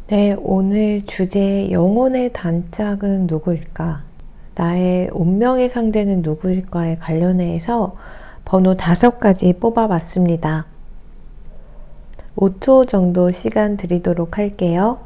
네, 오늘 주제 영혼의 단짝은 누구일까? 나의 운명의 상대는 누구일까에 관련해서 번호 5가지 뽑아봤습니다. 5초 정도 시간 드리도록 할게요.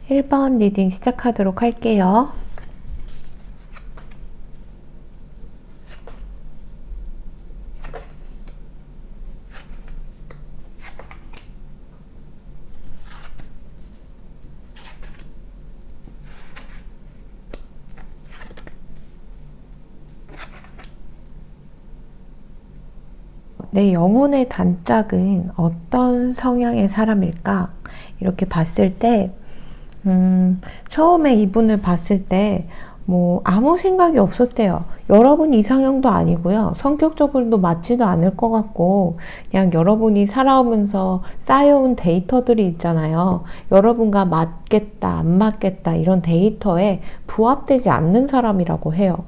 일 번 리딩 시작하도록 할게요. 내 영혼의 단짝은 어떤 성향의 사람일까? 이렇게 봤을 때 처음에 이분을 봤을 때 아무 생각이 없었대요. 여러분 이상형도 아니고요. 성격적으로도 맞지도 않을 것 같고, 그냥 여러분이 살아오면서 쌓여온 데이터들이 있잖아요. 여러분과 맞겠다, 안 맞겠다, 이런 데이터에 부합되지 않는 사람이라고 해요.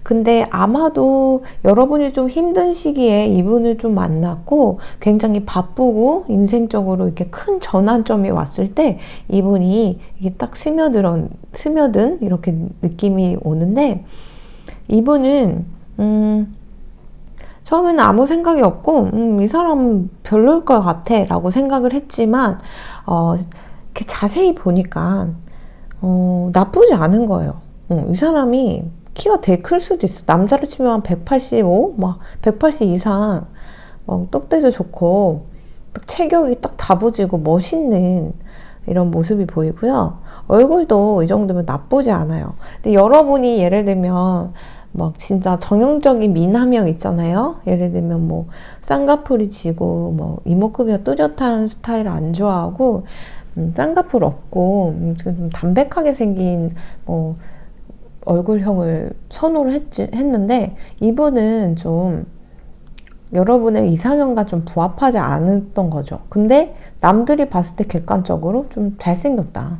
근데 아마도 여러분이 좀 힘든 시기에 이분을 좀 만났고 굉장히 바쁘고 인생적으로 이렇게 큰 전환점이 왔을 때 이분이 이게 딱 스며든 이렇게 느낌이 오는데, 이분은 처음에는 아무 생각이 없고 이 사람은 별로일 것 같아 라고 생각을 했지만 이렇게 자세히 보니까 나쁘지 않은 거예요. 이 사람이 키가 되게 클 수도 있어. 남자로 치면 한 185? 막 180 이상. 떡대도 좋고, 딱 체격이 딱 다부지고 멋있는 이런 모습이 보이고요. 얼굴도 이 정도면 나쁘지 않아요. 근데 여러분이 예를 들면 막 진짜 전형적인 미남형 있잖아요. 예를 들면 쌍꺼풀이 지고 이목구비가 뚜렷한 스타일을 안 좋아하고, 쌍꺼풀 없고 좀 담백하게 생긴 얼굴형을 선호를 했는데, 이분은 좀 여러분의 이상형과 좀 부합하지 않았던 거죠. 근데 남들이 봤을 때 객관적으로 좀 잘생겼다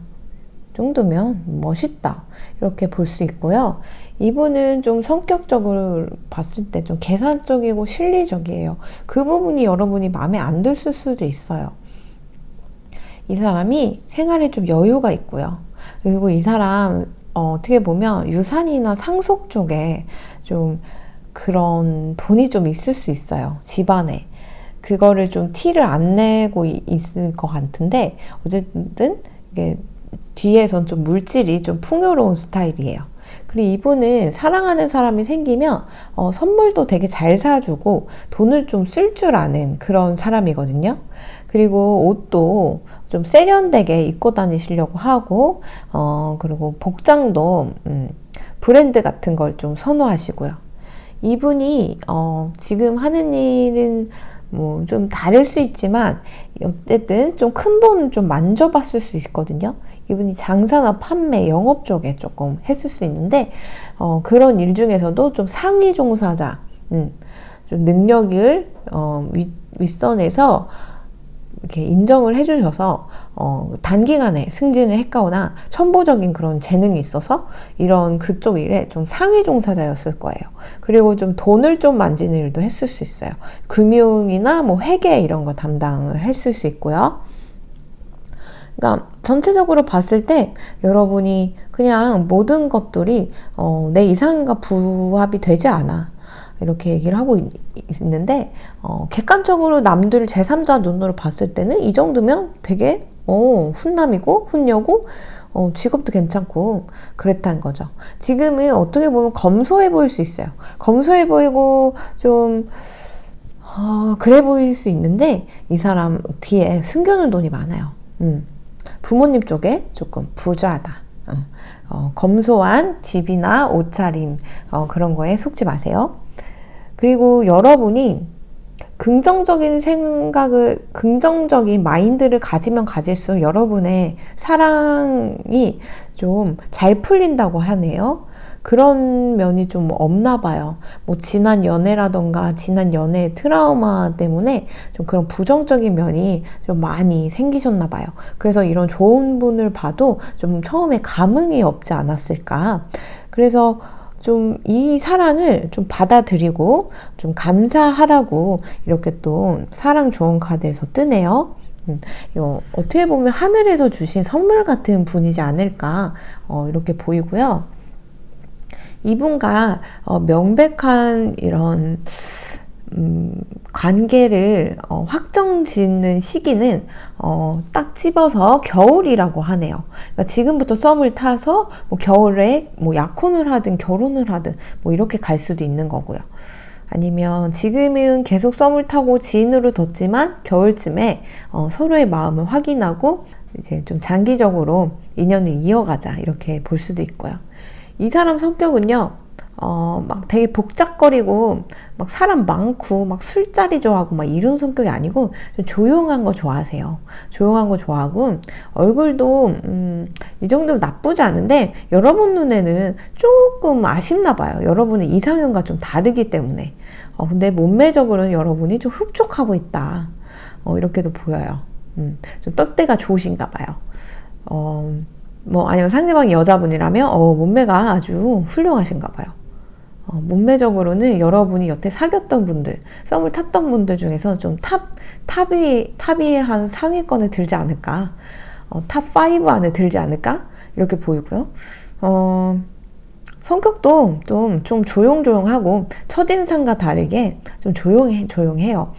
정도면 멋있다 이렇게 볼 수 있고요. 이분은 좀 성격적으로 봤을 때 좀 계산적이고 실리적이에요. 그 부분이 여러분이 마음에 안 들었을 수도 있어요. 이 사람이 생활에 좀 여유가 있고요. 그리고 이 사람 어떻게 보면 유산이나 상속 쪽에 좀 그런 돈이 좀 있을 수 있어요. 집안에. 그거를 좀 티를 안 내고 있을 것 같은데, 어쨌든 이게 뒤에선 좀 물질이 좀 풍요로운 스타일이에요. 그리고 이분은 사랑하는 사람이 생기면 선물도 되게 잘 사주고 돈을 좀 쓸 줄 아는 그런 사람이거든요. 그리고 옷도 좀 세련되게 입고 다니시려고 하고, 그리고 복장도 브랜드 같은 걸 좀 선호하시고요. 이분이 지금 하는 일은 좀 다를 수 있지만 어쨌든 좀 큰 돈을 좀 만져봤을 수 있거든요. 이분이 장사나 판매, 영업 쪽에 조금 했을 수 있는데, 그런 일 중에서도 좀 상위 종사자, 좀 능력을 윗선에서 이렇게 인정을 해주셔서 단기간에 승진을 했거나 첨보적인 그런 재능이 있어서 이런 그쪽 일에 좀 상위 종사자였을 거예요. 그리고 좀 돈을 좀 만지는 일도 했을 수 있어요. 금융이나 회계 이런 거 담당을 했을 수 있고요. 그러니까 전체적으로 봤을 때 여러분이 그냥 모든 것들이 내 이상형과 부합이 되지 않아 이렇게 얘기를 하고 있는데, 객관적으로 남들 제3자 눈으로 봤을 때는 이 정도면 되게 훈남이고 훈녀고 직업도 괜찮고 그랬다는 거죠. 지금은 어떻게 보면 검소해 보일 수 있어요. 검소해 보이고 좀 그래 보일 수 있는데, 이 사람 뒤에 숨겨놓은 돈이 많아요. 부모님 쪽에 조금 부자하다. 검소한 집이나 옷차림 그런 거에 속지 마세요. 그리고 여러분이 긍정적인 생각을, 긍정적인 마인드를 가지면 가질수록 여러분의 사랑이 좀 잘 풀린다고 하네요. 그런 면이 좀 없나 봐요. 뭐 지난 연애라던가 지난 연애의 트라우마 때문에 좀 그런 부정적인 면이 좀 많이 생기셨나 봐요. 그래서 이런 좋은 분을 봐도 좀 처음에 감흥이 없지 않았을까. 그래서 좀 이 사랑을 좀 받아들이고 좀 감사하라고 이렇게 또 사랑 조언 카드에서 뜨네요. 어떻게 보면 하늘에서 주신 선물 같은 분이지 않을까 이렇게 보이고요. 이분과 명백한 이런 관계를 확정 짓는 시기는 딱 집어서 겨울이라고 하네요. 그러니까 지금부터 썸을 타서 뭐 겨울에 뭐 약혼을 하든 결혼을 하든 뭐 이렇게 갈 수도 있는 거고요. 아니면 지금은 계속 썸을 타고 지인으로 뒀지만 겨울쯤에 서로의 마음을 확인하고 이제 좀 장기적으로 인연을 이어가자 이렇게 볼 수도 있고요. 이 사람 성격은요, 막 되게 복잡거리고, 막 사람 많고, 막 술자리 좋아하고, 막 이런 성격이 아니고, 좀 조용한 거 좋아하세요. 조용한 거 좋아하고, 얼굴도, 이 정도면 나쁘지 않은데, 여러분 눈에는 조금 아쉽나 봐요. 여러분의 이상형과 좀 다르기 때문에. 근데 몸매적으로는 여러분이 좀 흡족하고 있다. 이렇게도 보여요. 좀 떡대가 좋으신가 봐요. 뭐 아니면 상대방이 여자분이라면 몸매가 아주 훌륭하신가 봐요. 몸매적으로는 여러분이 여태 사귀었던 분들, 썸을 탔던 분들 중에서 좀 탑이 한 상위권에 들지 않을까, 탑 5 안에 들지 않을까 이렇게 보이고요. 성격도 좀 조용조용하고 첫인상과 다르게 좀 조용해요.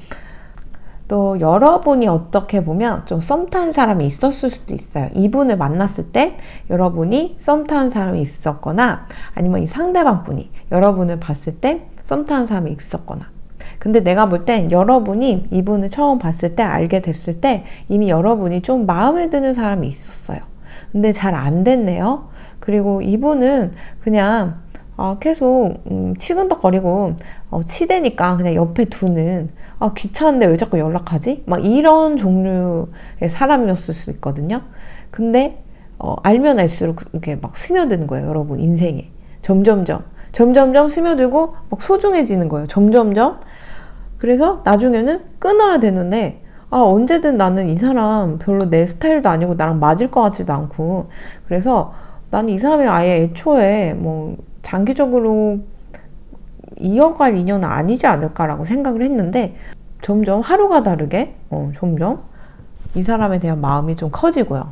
또 여러분이 어떻게 보면 좀 썸 타는 사람이 있었을 수도 있어요. 이분을 만났을 때 여러분이 썸 타는 사람이 있었거나 아니면 이 상대방 분이 여러분을 봤을 때 썸 타는 사람이 있었거나. 근데 내가 볼 땐 여러분이 이분을 처음 봤을 때 알게 됐을 때 이미 여러분이 좀 마음에 드는 사람이 있었어요. 근데 잘 안 됐네요. 그리고 이분은 그냥 계속 치근덕거리고 치대니까 그냥 옆에 두는 귀찮은데 왜 자꾸 연락하지? 막 이런 종류의 사람이었을 수 있거든요. 근데 알면 알수록 이렇게 막 스며드는 거예요. 여러분 인생에. 점점점 스며들고 막 소중해지는 거예요. 점점점. 그래서 나중에는 끊어야 되는데 언제든 나는 이 사람 별로 내 스타일도 아니고 나랑 맞을 것 같지도 않고 그래서 나는 이 사람이 아예 애초에 뭐 장기적으로 이어갈 인연은 아니지 않을까라고 생각을 했는데 점점 하루가 다르게 점점 이 사람에 대한 마음이 좀 커지고요.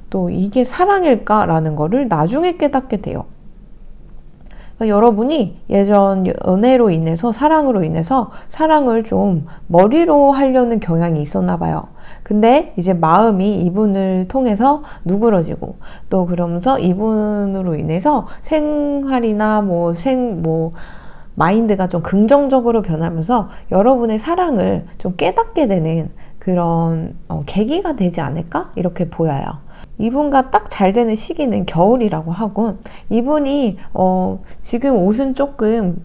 또 이게 사랑일까라는 거를 나중에 깨닫게 돼요. 그러니까 여러분이 예전 연애로 인해서 사랑으로 인해서 사랑을 좀 머리로 하려는 경향이 있었나 봐요. 근데 이제 마음이 이분을 통해서 누그러지고 또 그러면서 이분으로 인해서 생활이나 마인드가 좀 긍정적으로 변하면서 여러분의 사랑을 좀 깨닫게 되는 그런 계기가 되지 않을까? 이렇게 보여요. 이분과 딱 잘 되는 시기는 겨울이라고 하고 이분이 지금 옷은 조금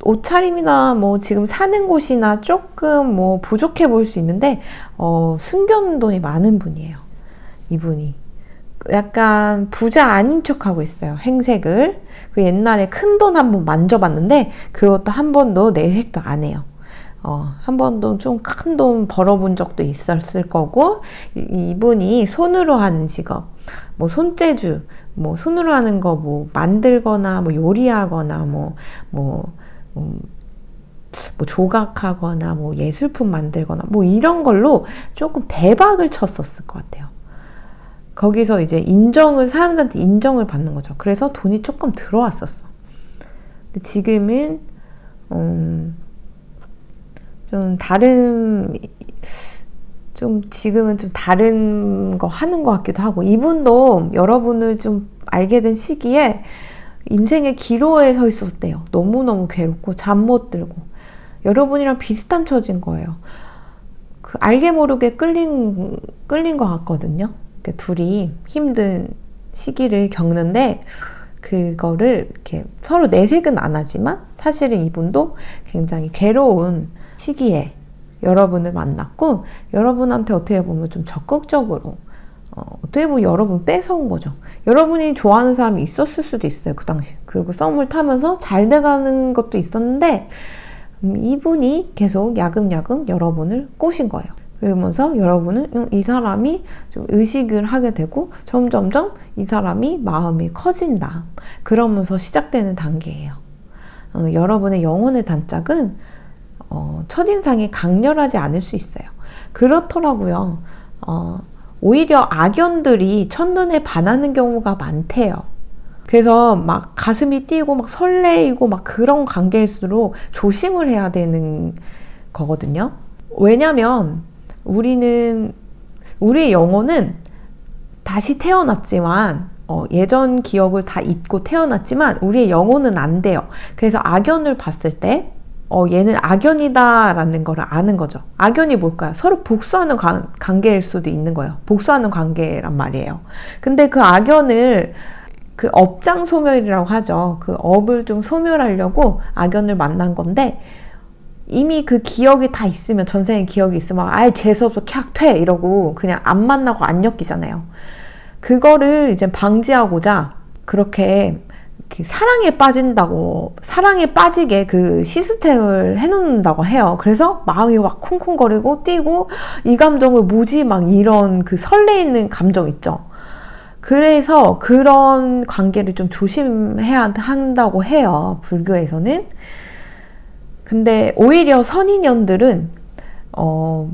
옷차림이나 뭐 지금 사는 곳이나 조금 뭐 부족해 보일 수 있는데 숨겨놓은 돈이 많은 분이에요. 이분이 약간 부자 아닌 척하고 있어요. 행색을. 그 옛날에 큰 돈 한번 만져봤는데 그것도 한 번도 내색도 안 해요. 한 번도 좀 큰 돈 벌어본 적도 있었을 거고 이분이 손으로 하는 직업 뭐 손재주 뭐 손으로 하는 거 뭐 만들거나 뭐 요리하거나 뭐 조각하거나 뭐 예술품 만들거나 뭐 이런 걸로 조금 대박을 쳤었을 것 같아요. 거기서 이제 사람들한테 인정을 받는 거죠. 그래서 돈이 조금 들어왔었어. 근데 지금은 지금은 좀 다른 거 하는 것 같기도 하고 이분도 여러분을 좀 알게 된 시기에 인생의 기로에 서 있었대요. 너무너무 괴롭고 잠 못 들고 여러분이랑 비슷한 처진 거예요. 그 알게 모르게 끌린 것 같거든요. 그러니까 둘이 힘든 시기를 겪는데 그거를 이렇게 서로 내색은 안 하지만 사실은 이분도 굉장히 괴로운 시기에 여러분을 만났고, 여러분한테 어떻게 보면 좀 적극적으로 어떻게 보면 여러분 뺏어온 거죠. 여러분이 좋아하는 사람이 있었을 수도 있어요, 그 당시. 그리고 썸을 타면서 잘 돼가는 것도 있었는데 이분이 계속 야금야금 여러분을 꼬신 거예요. 그러면서 여러분은 이 사람이 좀 의식을 하게 되고 점점점 이 사람이 마음이 커진다. 그러면서 시작되는 단계예요. 여러분의 영혼의 단짝은 첫인상이 강렬하지 않을 수 있어요. 그렇더라고요. 오히려 악연들이 첫눈에 반하는 경우가 많대요. 그래서 막 가슴이 뛰고 막 설레이고 막 그런 관계일수록 조심을 해야 되는 거거든요. 왜냐면 우리의 영혼은 다시 태어났지만 예전 기억을 다 잊고 태어났지만 우리의 영혼은 안 돼요. 그래서 악연을 봤을 때 얘는 악연이다라는 걸 아는 거죠. 악연이 뭘까요? 서로 복수하는 관계일 수도 있는 거예요. 복수하는 관계란 말이에요. 근데 그 악연을 그 업장 소멸이라고 하죠. 그 업을 좀 소멸하려고 악연을 만난 건데 이미 그 기억이 다 있으면, 전생의 기억이 있으면 아예 재수없어 캬 퇴 이러고 그냥 안 만나고 안 엮이잖아요. 그거를 이제 방지하고자 그렇게 사랑에 빠지게 그 시스템을 해놓는다고 해요. 그래서 마음이 막 쿵쿵거리고 뛰고 이 감정을 뭐지 막 이런 그 설레이는 감정 있죠. 그래서 그런 관계를 좀 조심해야 한다고 해요, 불교에서는. 근데 오히려 선인연들은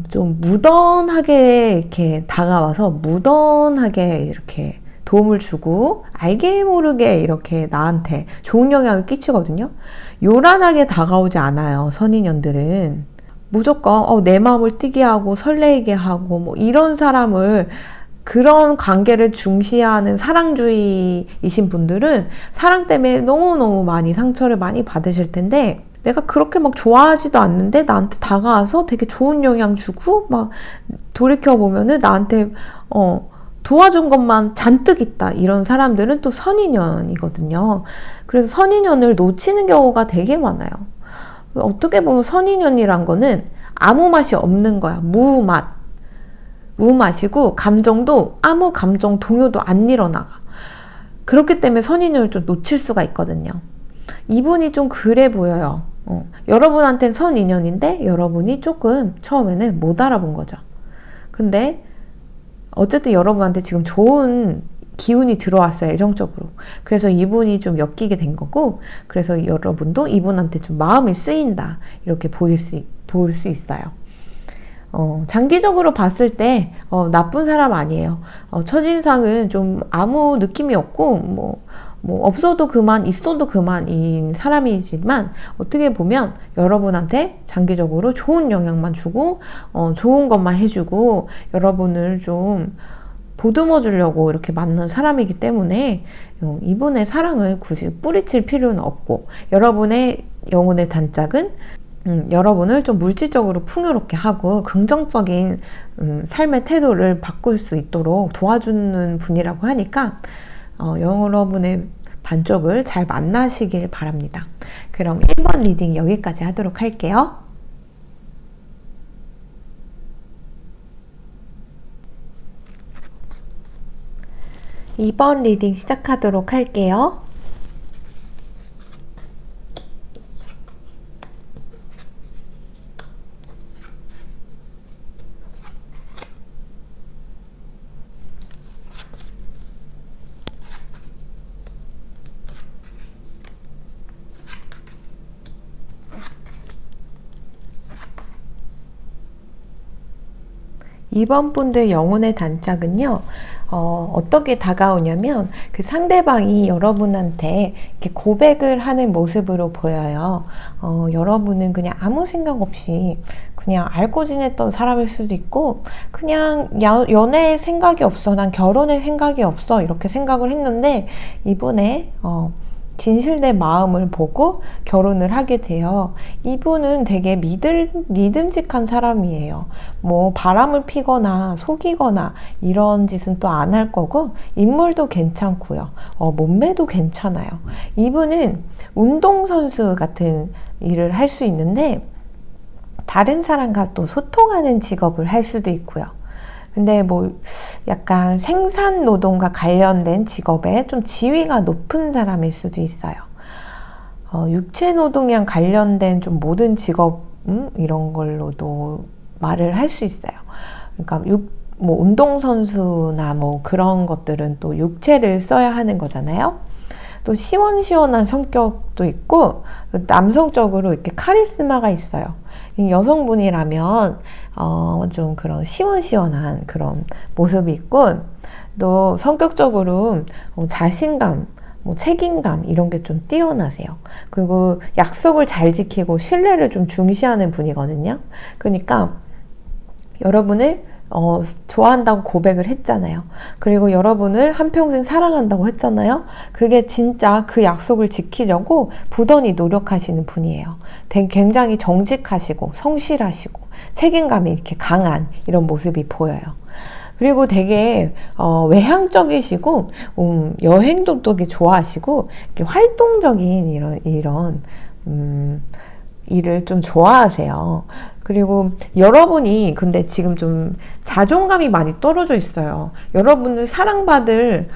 좀 무던하게 이렇게 다가와서 무던하게 이렇게 도움을 주고 알게 모르게 이렇게 나한테 좋은 영향을 끼치거든요. 요란하게 다가오지 않아요, 선인연들은. 무조건 내 마음을 뛰게 하고 설레게 하고 뭐 이런 사람을, 그런 관계를 중시하는 사랑주의이신 분들은 사랑 때문에 너무너무 많이 상처를 많이 받으실 텐데, 내가 그렇게 막 좋아하지도 않는데 나한테 다가와서 되게 좋은 영향 주고 막 돌이켜보면은 나한테 도와준 것만 잔뜩 있다, 이런 사람들은 또 선인연이거든요. 그래서 선인연을 놓치는 경우가 되게 많아요. 어떻게 보면 선인연이란 거는 아무 맛이 없는 거야. 무맛이고 감정도 아무 감정 동요도 안 일어나가. 그렇기 때문에 선인연을 좀 놓칠 수가 있거든요. 이분이 좀 그래 보여요. 여러분한테는 선인연인데 여러분이 조금 처음에는 못 알아본 거죠. 근데 어쨌든 여러분한테 지금 좋은 기운이 들어왔어요, 애정적으로. 그래서 이분이 좀 엮이게 된 거고, 그래서 여러분도 이분한테 좀 마음이 쓰인다, 이렇게 보일 수 있어요. 장기적으로 봤을 때 나쁜 사람 아니에요. 첫인상은 좀 아무 느낌이 없고 뭐 없어도 그만 있어도 그만인 사람이지만, 어떻게 보면 여러분한테 장기적으로 좋은 영향만 주고 좋은 것만 해주고 여러분을 좀 보듬어 주려고 이렇게 만난 사람이기 때문에 이분의 사랑을 굳이 뿌리칠 필요는 없고, 여러분의 영혼의 단짝은 여러분을 좀 물질적으로 풍요롭게 하고 긍정적인 삶의 태도를 바꿀 수 있도록 도와주는 분이라고 하니까 여러분의 반쪽을 잘 만나시길 바랍니다. 그럼 1번 리딩 여기까지 하도록 할게요. 2번 리딩 시작하도록 할게요. 2번 분들 영혼의 단짝은요, 어떻게 다가오냐면 그 상대방이 여러분한테 이렇게 고백을 하는 모습으로 보여요. 여러분은 그냥 아무 생각 없이 그냥 알고 지냈던 사람일 수도 있고, 그냥 연애의 생각이 없어, 난 결혼의 생각이 없어, 이렇게 생각을 했는데 이분의 진실된 마음을 보고 결혼을 하게 돼요. 이분은 되게 믿음직한 사람이에요. 뭐 바람을 피거나 속이거나 이런 짓은 또 안 할 거고, 인물도 괜찮고요. 몸매도 괜찮아요. 이분은 운동선수 같은 일을 할 수 있는데, 다른 사람과 또 소통하는 직업을 할 수도 있고요. 근데 뭐 약간 생산 노동과 관련된 직업에 좀 지위가 높은 사람일 수도 있어요. 육체 노동이랑 관련된 좀 모든 직업, 이런 걸로도 말을 할 수 있어요. 그러니까 뭐 운동선수나 뭐 그런 것들은 또 육체를 써야 하는 거잖아요. 또 시원시원한 성격도 있고, 남성적으로 이렇게 카리스마가 있어요. 여성분이라면, 좀 그런 시원시원한 그런 모습이 있고, 또 성격적으로 자신감, 뭐 책임감 이런 게 좀 뛰어나세요. 그리고 약속을 잘 지키고 신뢰를 좀 중시하는 분이거든요. 그러니까 여러분을 좋아한다고 고백을 했잖아요. 그리고 여러분을 한평생 사랑한다고 했잖아요. 그게 진짜 그 약속을 지키려고 부단히 노력하시는 분이에요. 되게 굉장히 정직하시고 성실하시고 책임감이 이렇게 강한 이런 모습이 보여요. 그리고 되게 외향적이시고 여행도 되게 좋아하시고 이렇게 활동적인 이런 일을 좀 좋아하세요. 그리고 여러분이 근데 지금 좀 자존감이 많이 떨어져 있어요. 여러분은 사랑받을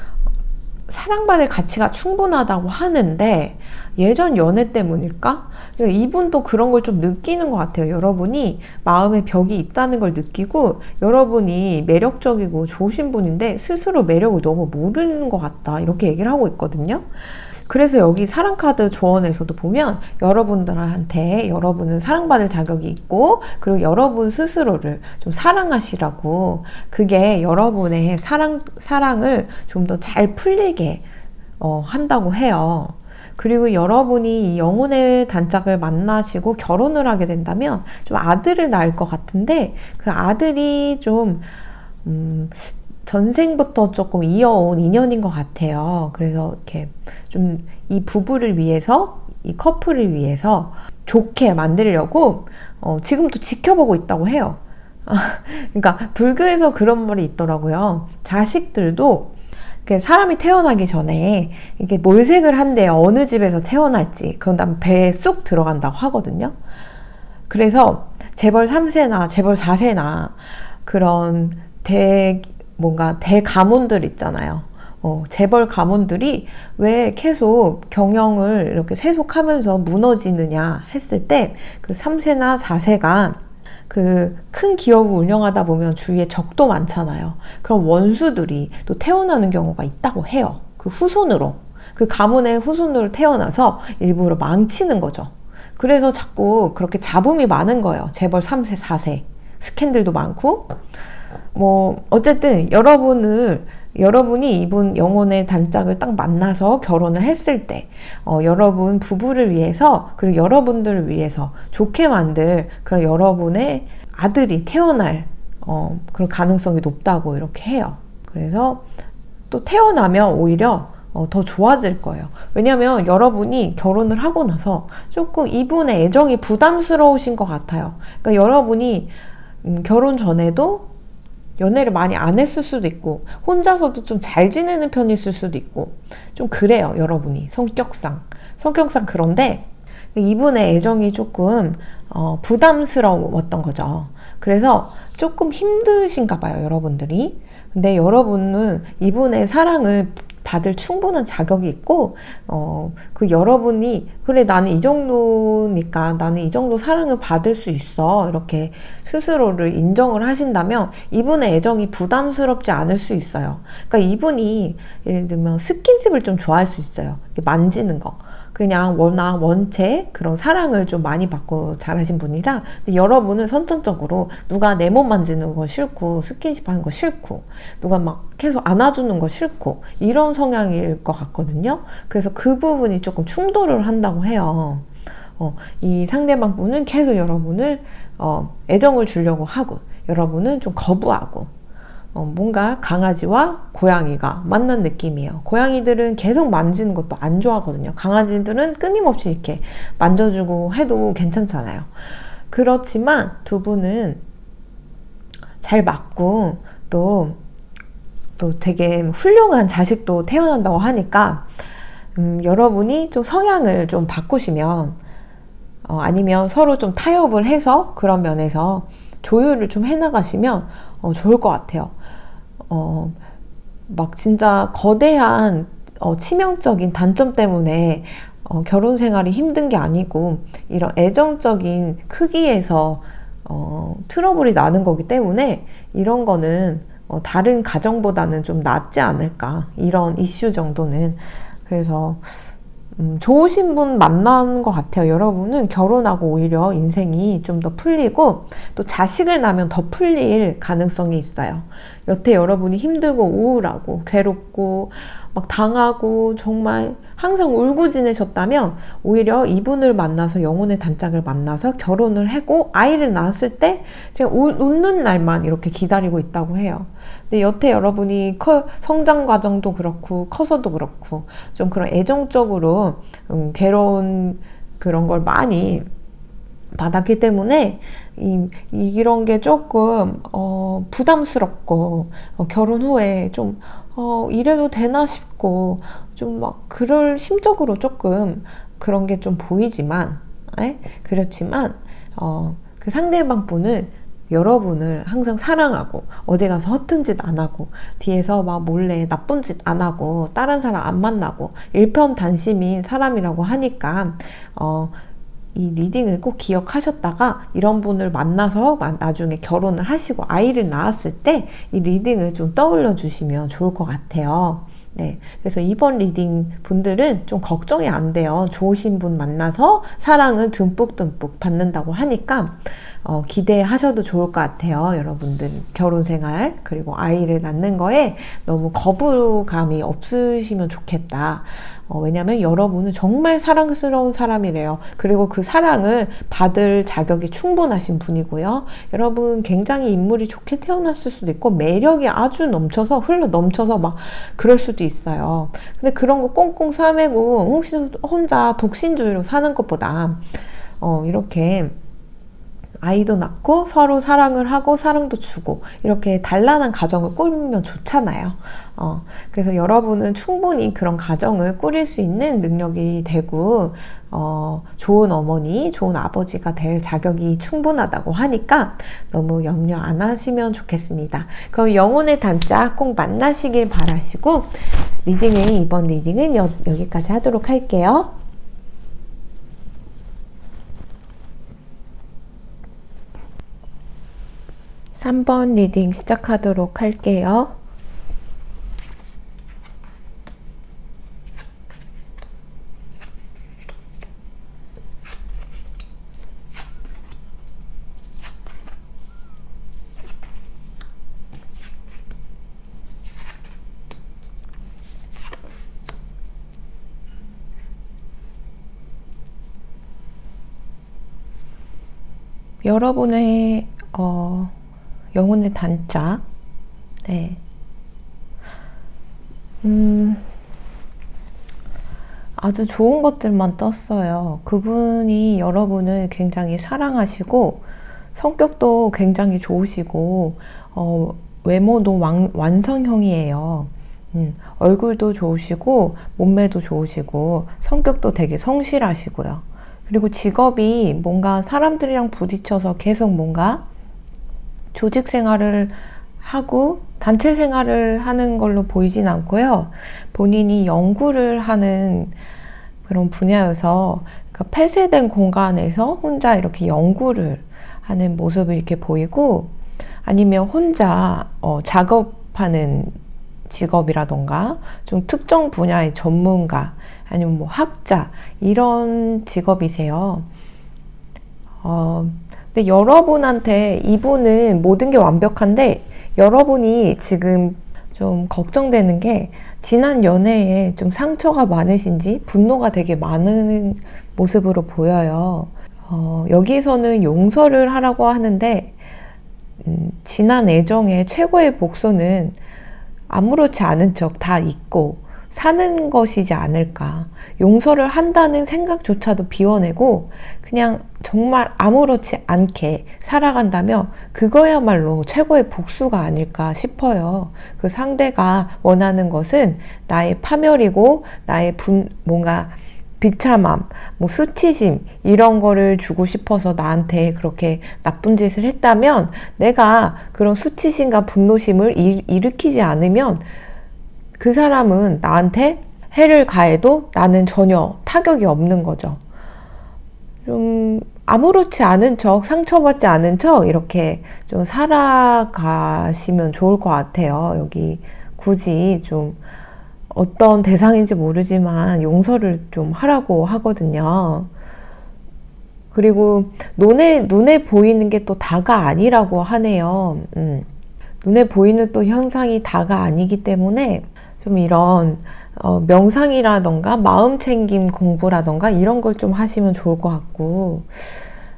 가치가 충분하다고 하는데 예전 연애 때문일까? 이분도 그런 걸 좀 느끼는 것 같아요. 여러분이 마음에 벽이 있다는 걸 느끼고 여러분이 매력적이고 좋으신 분인데 스스로 매력을 너무 모르는 것 같다. 이렇게 얘기를 하고 있거든요. 그래서 여기 사랑카드 조언에서도 보면 여러분들한테 여러분은 사랑받을 자격이 있고 그리고 여러분 스스로를 좀 사랑하시라고 그게 여러분의 사랑을 좀 더 잘 풀리게 한다고 해요. 그리고 여러분이 이 영혼의 단짝을 만나시고 결혼을 하게 된다면 좀 아들을 낳을 것 같은데 그 아들이 좀 전생부터 조금 이어온 인연인 것 같아요. 그래서 이렇게 좀 이 부부를 위해서, 이 커플을 위해서 좋게 만들려고 지금도 지켜보고 있다고 해요. 그러니까 불교에서 그런 말이 있더라고요. 자식들도 사람이 태어나기 전에 이게 몰색을 한대요. 어느 집에서 태어날지. 그런 다음에 배에 쑥 들어간다고 하거든요. 그래서 재벌 3세나 재벌 4세나 그런 뭔가 대가문들 있잖아요. 재벌 가문들이 왜 계속 경영을 이렇게 세속하면서 무너지느냐 했을 때 그 3세나 4세가 그 큰 기업을 운영하다 보면 주위에 적도 많잖아요. 그럼 원수들이 또 태어나는 경우가 있다고 해요. 그 후손으로. 그 가문의 후손으로 태어나서 일부러 망치는 거죠. 그래서 자꾸 그렇게 잡음이 많은 거예요. 재벌 3세, 4세. 스캔들도 많고. 뭐 어쨌든 여러분이 이분 영혼의 단짝을 딱 만나서 결혼을 했을 때 여러분 부부를 위해서 그리고 여러분들을 위해서 좋게 만들 그런 여러분의 아들이 태어날 그런 가능성이 높다고 이렇게 해요. 그래서 또 태어나면 오히려 더 좋아질 거예요. 왜냐하면 여러분이 결혼을 하고 나서 조금 이분의 애정이 부담스러우신 것 같아요. 그러니까 여러분이 결혼 전에도 연애를 많이 안 했을 수도 있고 혼자서도 좀 잘 지내는 편이었을 수도 있고 좀 그래요. 여러분이 성격상 그런데 이분의 애정이 조금 부담스러웠던 거죠. 그래서 조금 힘드신가 봐요. 여러분들이. 근데 여러분은 이분의 사랑을 받을 충분한 자격이 있고 그 여러분이 그래 나는 이 정도니까 나는 이 정도 사랑을 받을 수 있어 이렇게 스스로를 인정을 하신다면 이분의 애정이 부담스럽지 않을 수 있어요. 그러니까 이분이 예를 들면 스킨십을 좀 좋아할 수 있어요. 만지는 거 그냥 워낙 원체 그런 사랑을 좀 많이 받고 잘하신 분이라 근데 여러분은 선천적으로 누가 내 몸 만지는 거 싫고 스킨십 하는 거 싫고 누가 막 계속 안아주는 거 싫고 이런 성향일 것 같거든요. 그래서 그 부분이 조금 충돌을 한다고 해요. 이 상대방 분은 계속 여러분을 애정을 주려고 하고 여러분은 좀 거부하고 뭔가 강아지와 고양이가 만난 느낌이에요. 고양이들은 계속 만지는 것도 안 좋아하거든요. 강아지들은 끊임없이 이렇게 만져주고 해도 괜찮잖아요. 그렇지만 두 분은 잘 맞고 또 되게 훌륭한 자식도 태어난다고 하니까 여러분이 좀 성향을 좀 바꾸시면 아니면 서로 좀 타협을 해서 그런 면에서 조율을 좀 해나가시면 좋을 것 같아요. 막 진짜 거대한 치명적인 단점 때문에 결혼 생활이 힘든 게 아니고 이런 애정적인 크기에서 트러블이 나는 거기 때문에 이런 거는 다른 가정보다는 좀 낫지 않을까, 이런 이슈 정도는. 그래서 좋으신 분 만난 것 같아요. 여러분은 결혼하고 오히려 인생이 좀 더 풀리고 또 자식을 낳으면 더 풀릴 가능성이 있어요. 여태 여러분이 힘들고 우울하고 괴롭고 막 당하고 정말 항상 울고 지내셨다면 오히려 이분을 만나서, 영혼의 단짝을 만나서 결혼을 하고 아이를 낳았을 때 제가 웃는 날만 이렇게 기다리고 있다고 해요. 근데 여태 여러분이 성장 과정도 그렇고 커서도 그렇고 좀 그런 애정적으로 괴로운 그런 걸 많이 받았기 때문에 이런 게 조금 부담스럽고 결혼 후에 좀 이래도 되나 싶고 좀 막 그럴 심적으로 조금 그런 게 좀 보이지만, 그렇지만 그 상대방 분은 여러분을 항상 사랑하고 어디 가서 허튼 짓 안 하고 뒤에서 막 몰래 나쁜 짓 안 하고 다른 사람 안 만나고 일편단심인 사람이라고 하니까 이 리딩을 꼭 기억하셨다가 이런 분을 만나서 나중에 결혼을 하시고 아이를 낳았을 때 이 리딩을 좀 떠올려 주시면 좋을 것 같아요. 네, 그래서 이번 리딩 분들은 좀 걱정이 안 돼요. 좋으신 분 만나서 사랑을 듬뿍듬뿍 받는다고 하니까 기대하셔도 좋을 것 같아요. 여러분들 결혼 생활 그리고 아이를 낳는 거에 너무 거부감이 없으시면 좋겠다. 왜냐면 여러분은 정말 사랑스러운 사람이래요. 그리고 그 사랑을 받을 자격이 충분하신 분이고요. 여러분 굉장히 인물이 좋게 태어났을 수도 있고 매력이 아주 넘쳐서 흘러 넘쳐서 막 그럴 수도 있어요. 근데 그런 거 꽁꽁 싸매고 혹시 혼자 독신주의로 사는 것보다 이렇게 아이도 낳고 서로 사랑을 하고 사랑도 주고 이렇게 단란한 가정을 꾸리면 좋잖아요. 그래서 여러분은 충분히 그런 가정을 꾸릴 수 있는 능력이 되고 좋은 어머니, 좋은 아버지가 될 자격이 충분하다고 하니까 너무 염려 안 하시면 좋겠습니다. 그럼 영혼의 단짝 꼭 만나시길 바라시고 이번 리딩은 여기까지 하도록 할게요. 3번 리딩 시작하도록 할게요. 여러분의 영혼의 단짝, 네. 아주 좋은 것들만 떴어요. 그분이 여러분을 굉장히 사랑하시고 성격도 굉장히 좋으시고 외모도 완성형이에요. 얼굴도 좋으시고 몸매도 좋으시고 성격도 되게 성실하시고요. 그리고 직업이 뭔가 사람들이랑 부딪혀서 계속 뭔가 조직 생활을 하고 단체 생활을 하는 걸로 보이진 않고요. 본인이 연구를 하는 그런 분야여서 그러니까 폐쇄된 공간에서 혼자 이렇게 연구를 하는 모습이 이렇게 보이고, 아니면 혼자 작업하는 직업이라던가 좀 특정 분야의 전문가 아니면 뭐 학자 이런 직업이세요. 근데 여러분한테 이분은 모든 게 완벽한데 여러분이 지금 좀 걱정되는 게 지난 연애에 좀 상처가 많으신지 분노가 되게 많은 모습으로 보여요. 여기서는 용서를 하라고 하는데 지난 애정의 최고의 복수는 아무렇지 않은 척 다 잊고 사는 것이지 않을까. 용서를 한다는 생각조차도 비워내고 그냥 정말 아무렇지 않게 살아간다면 그거야말로 최고의 복수가 아닐까 싶어요. 그 상대가 원하는 것은 나의 파멸이고 나의 뭔가 비참함, 뭐 수치심 이런 거를 주고 싶어서 나한테 그렇게 나쁜 짓을 했다면 내가 그런 수치심과 분노심을 일으키지 않으면 그 사람은 나한테 해를 가해도 나는 전혀 타격이 없는 거죠. 좀 아무렇지 않은 척, 상처받지 않은 척 이렇게 좀 살아가시면 좋을 것 같아요. 여기 굳이 좀 어떤 대상인지 모르지만 용서를 좀 하라고 하거든요. 그리고 눈에 보이는 게 또 다가 아니라고 하네요. 눈에 보이는 또 현상이 다가 아니기 때문에 좀 이런 명상이라던가 마음챙김 공부라던가 이런 걸 좀 하시면 좋을 것 같고,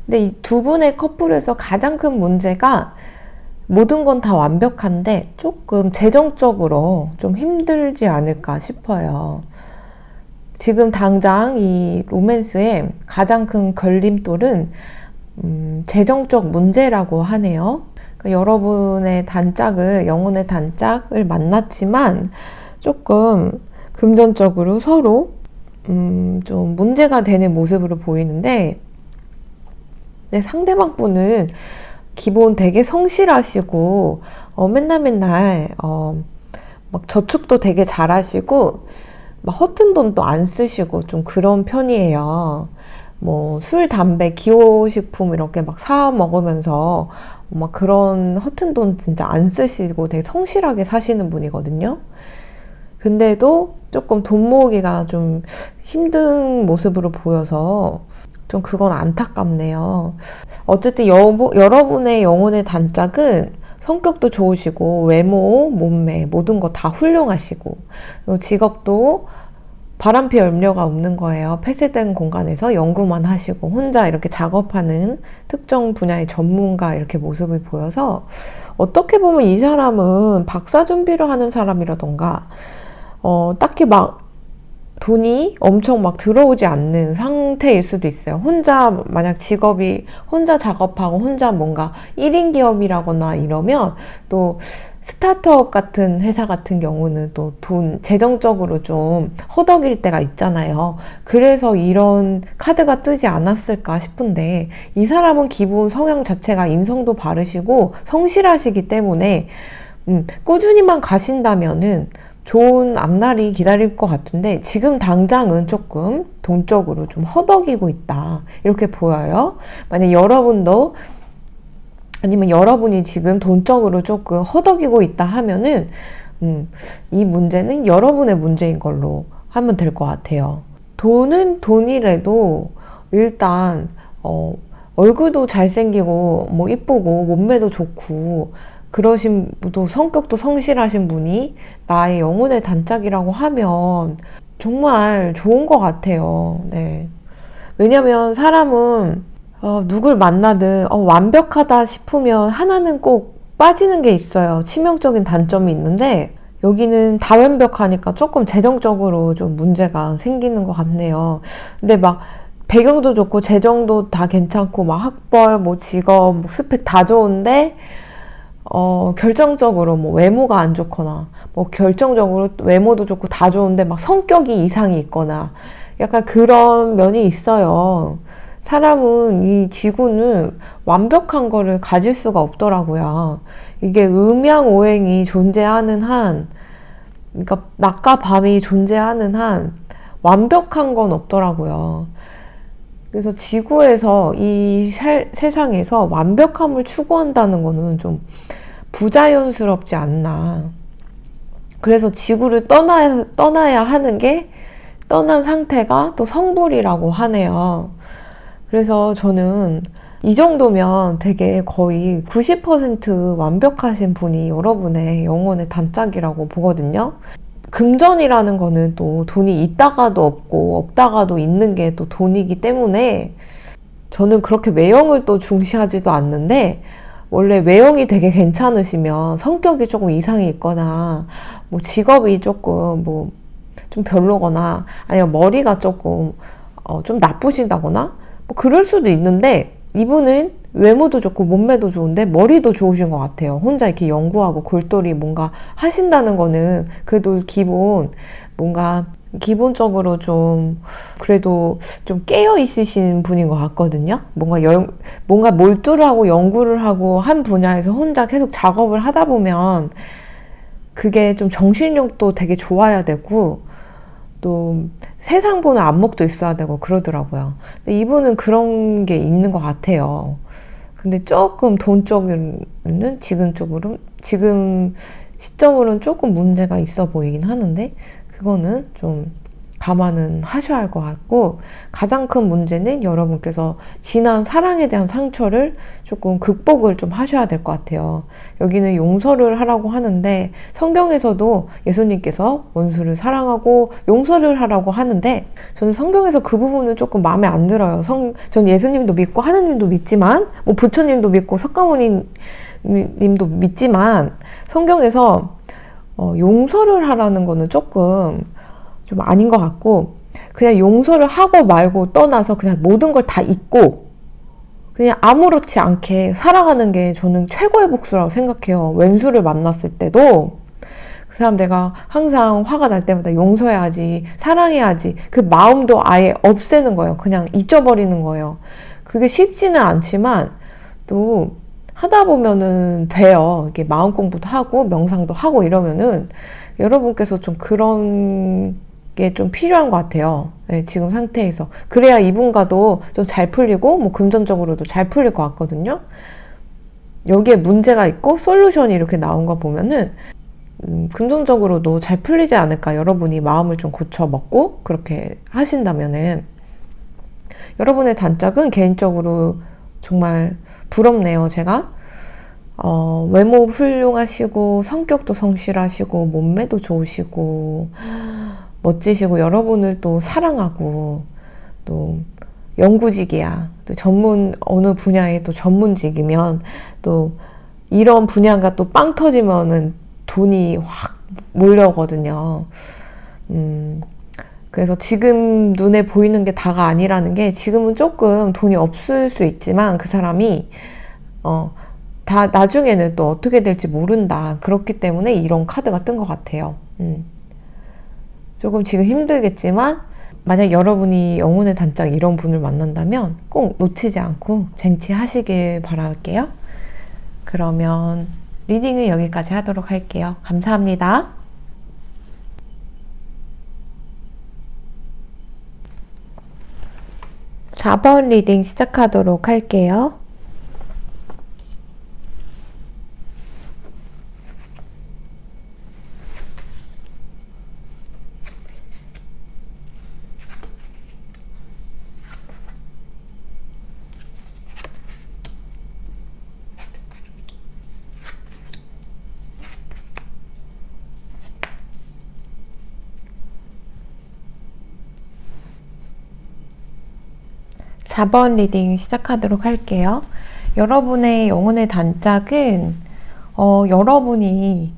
근데 이 두 분의 커플에서 가장 큰 문제가 모든 건 다 완벽한데 조금 재정적으로 좀 힘들지 않을까 싶어요. 지금 당장 이 로맨스의 가장 큰 걸림돌은 재정적 문제라고 하네요. 그러니까 여러분의 영혼의 단짝을 만났지만 조금 금전적으로 서로 좀 문제가 되는 모습으로 보이는데, 네, 상대방 분은 기본 되게 성실하시고 맨날 막 저축도 되게 잘하시고 막 허튼 돈도 안 쓰시고 좀 그런 편이에요. 뭐 술, 담배, 기호식품 이렇게 막 사 먹으면서 막 그런 허튼 돈 진짜 안 쓰시고 되게 성실하게 사시는 분이거든요. 근데도 조금 돈 모으기가 좀 힘든 모습으로 보여서 좀 그건 안타깝네요. 어쨌든 여러분의 영혼의 단짝은 성격도 좋으시고 외모, 몸매 모든 거 다 훌륭하시고 직업도 바람피 염려가 없는 거예요. 폐쇄된 공간에서 연구만 하시고 혼자 이렇게 작업하는 특정 분야의 전문가 이렇게 모습을 보여서 어떻게 보면 이 사람은 박사 준비를 하는 사람이라던가 딱히 막 돈이 엄청 막 들어오지 않는 상태일 수도 있어요. 만약 직업이 혼자 작업하고 혼자 뭔가 1인 기업이라거나 이러면 또 스타트업 같은 회사 같은 경우는 또 재정적으로 좀 허덕일 때가 있잖아요. 그래서 이런 카드가 뜨지 않았을까 싶은데, 이 사람은 기본 성향 자체가 인성도 바르시고 성실하시기 때문에 꾸준히만 가신다면은 좋은 앞날이 기다릴 것 같은데, 지금 당장은 조금 돈적으로 좀 허덕이고 있다 이렇게 보여요. 만약 아니면 여러분이 지금 돈적으로 조금 허덕이고 있다 하면은 이 문제는 여러분의 문제인 걸로 하면 될 것 같아요. 돈은 돈이라도 일단 얼굴도 잘생기고 뭐 이쁘고 몸매도 좋고 그러신 분도 성격도 성실하신 분이 나의 영혼의 단짝이라고 하면 정말 좋은 것 같아요. 네. 왜냐면 사람은 누굴 만나든 완벽하다 싶으면 하나는 꼭 빠지는 게 있어요. 치명적인 단점이 있는데 여기는 다 완벽하니까 조금 재정적으로 좀 문제가 생기는 것 같네요. 근데 막 배경도 좋고 재정도 다 괜찮고 막 학벌, 뭐 직업, 뭐 스펙 다 좋은데 결정적으로 뭐 외모가 안 좋거나 뭐 결정적으로 외모도 좋고 다 좋은데 막 성격이 이상이 있거나 약간 그런 면이 있어요. 사람은 이 지구는 완벽한 거를 가질 수가 없더라고요. 이게 음양오행이 존재하는 한, 그러니까 낮과 밤이 존재하는 한 완벽한 건 없더라고요. 그래서 지구에서 이 세상에서 완벽함을 추구한다는 거는 좀 부자연스럽지 않나. 그래서 지구를 떠나야 하는 게, 떠난 상태가 또 성불이라고 하네요. 그래서 저는 이 정도면 되게 거의 90% 완벽하신 분이 여러분의 영혼의 단짝이라고 보거든요. 금전이라는 거는 또 돈이 있다가도 없고 없다가도 있는 게 또 돈이기 때문에 저는 그렇게 외형을 또 중시하지도 않는데, 원래 외형이 되게 괜찮으시면 성격이 조금 이상이 있거나 뭐 직업이 조금 뭐 좀 별로거나 아니면 머리가 조금 좀 나쁘시다거나 뭐 그럴 수도 있는데, 이분은 외모도 좋고 몸매도 좋은데 머리도 좋으신 것 같아요. 혼자 이렇게 연구하고 골똘히 뭔가 하신다는 거는 그래도 기본 뭔가 기본적으로 좀 그래도 좀 깨어 있으신 분인 것 같거든요. 뭔가 몰두를 하고 연구를 하고 한 분야에서 혼자 계속 작업을 하다 보면 그게 좀 정신력도 되게 좋아야 되고 또 세상 보는 안목도 있어야 되고 그러더라고요. 근데 이분은 그런 게 있는 것 같아요. 근데 조금 돈 쪽은 지금 시점으로는 조금 문제가 있어 보이긴 하는데 그거는 좀 감안은 하셔야 할 것 같고, 가장 큰 문제는 여러분께서 지난 사랑에 대한 상처를 조금 극복을 좀 하셔야 될 것 같아요. 여기는 용서를 하라고 하는데 성경에서도 예수님께서 원수를 사랑하고 용서를 하라고 하는데 저는 성경에서 그 부분은 조금 마음에 안 들어요. 전 예수님도 믿고 하느님도 믿지만 뭐 부처님도 믿고 석가모니 님도 믿지만 성경에서 용서를 하라는 거는 조금 좀 아닌 것 같고, 그냥 용서를 하고 말고 떠나서 그냥 모든 걸 다 잊고 그냥 아무렇지 않게 살아가는 게 저는 최고의 복수라고 생각해요. 왼수를 만났을 때도 그 사람 내가 항상 화가 날 때마다 용서해야지, 사랑해야지, 그 마음도 아예 없애는 거예요. 그냥 잊어버리는 거예요. 그게 쉽지는 않지만 또 하다 보면은 돼요. 이렇게 마음 공부도 하고 명상도 하고 이러면은 여러분께서 좀 그런 게 좀 필요한 것 같아요. 네, 지금 상태에서. 그래야 이분과도 좀 잘 풀리고 뭐 금전적으로도 잘 풀릴 것 같거든요. 여기에 문제가 있고 솔루션이 이렇게 나온 거 보면은 금전적으로도 잘 풀리지 않을까. 여러분이 마음을 좀 고쳐 먹고 그렇게 하신다면은. 여러분의 단짝은 개인적으로 정말 부럽네요. 제가 외모 훌륭하시고 성격도 성실하시고 몸매도 좋으시고 멋지시고 여러분을 또 사랑하고 또 연구직이야. 또 어느 분야에 또 전문직이면 또 이런 분야가 또 빵 터지면은 돈이 확 몰려오거든요. 그래서 지금 눈에 보이는 게 다가 아니라는 게, 지금은 조금 돈이 없을 수 있지만 그 사람이 다 나중에는 또 어떻게 될지 모른다. 그렇기 때문에 이런 카드가 뜬 것 같아요. 조금 지금 힘들겠지만 만약 여러분이 영혼의 단짝 이런 분을 만난다면 꼭 놓치지 않고 쟁취하시길 바랄게요. 그러면 리딩은 여기까지 하도록 할게요. 감사합니다. (4번) 리딩 시작하도록 할게요. (4번) 리딩 시작하도록 할게요. 여러분의 영혼의 단짝은 여러분이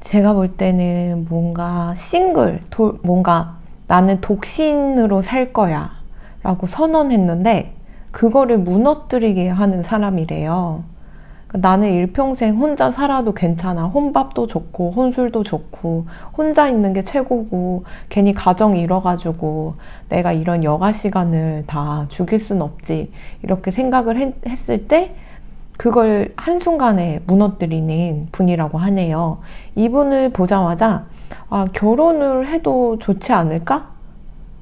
제가 볼 때는 뭔가 뭔가 나는 독신으로 살 거야 라고 선언했는데 그거를 무너뜨리게 하는 사람이래요. 나는 일평생 혼자 살아도 괜찮아. 혼밥도 좋고 혼술도 좋고 혼자 있는 게 최고고 괜히 가정 잃어가지고 내가 이런 여가 시간을 다 죽일 순 없지. 이렇게 생각을 했을 때 그걸 한순간에 무너뜨리는 분이라고 하네요. 이분을 보자마자 결혼을 해도 좋지 않을까?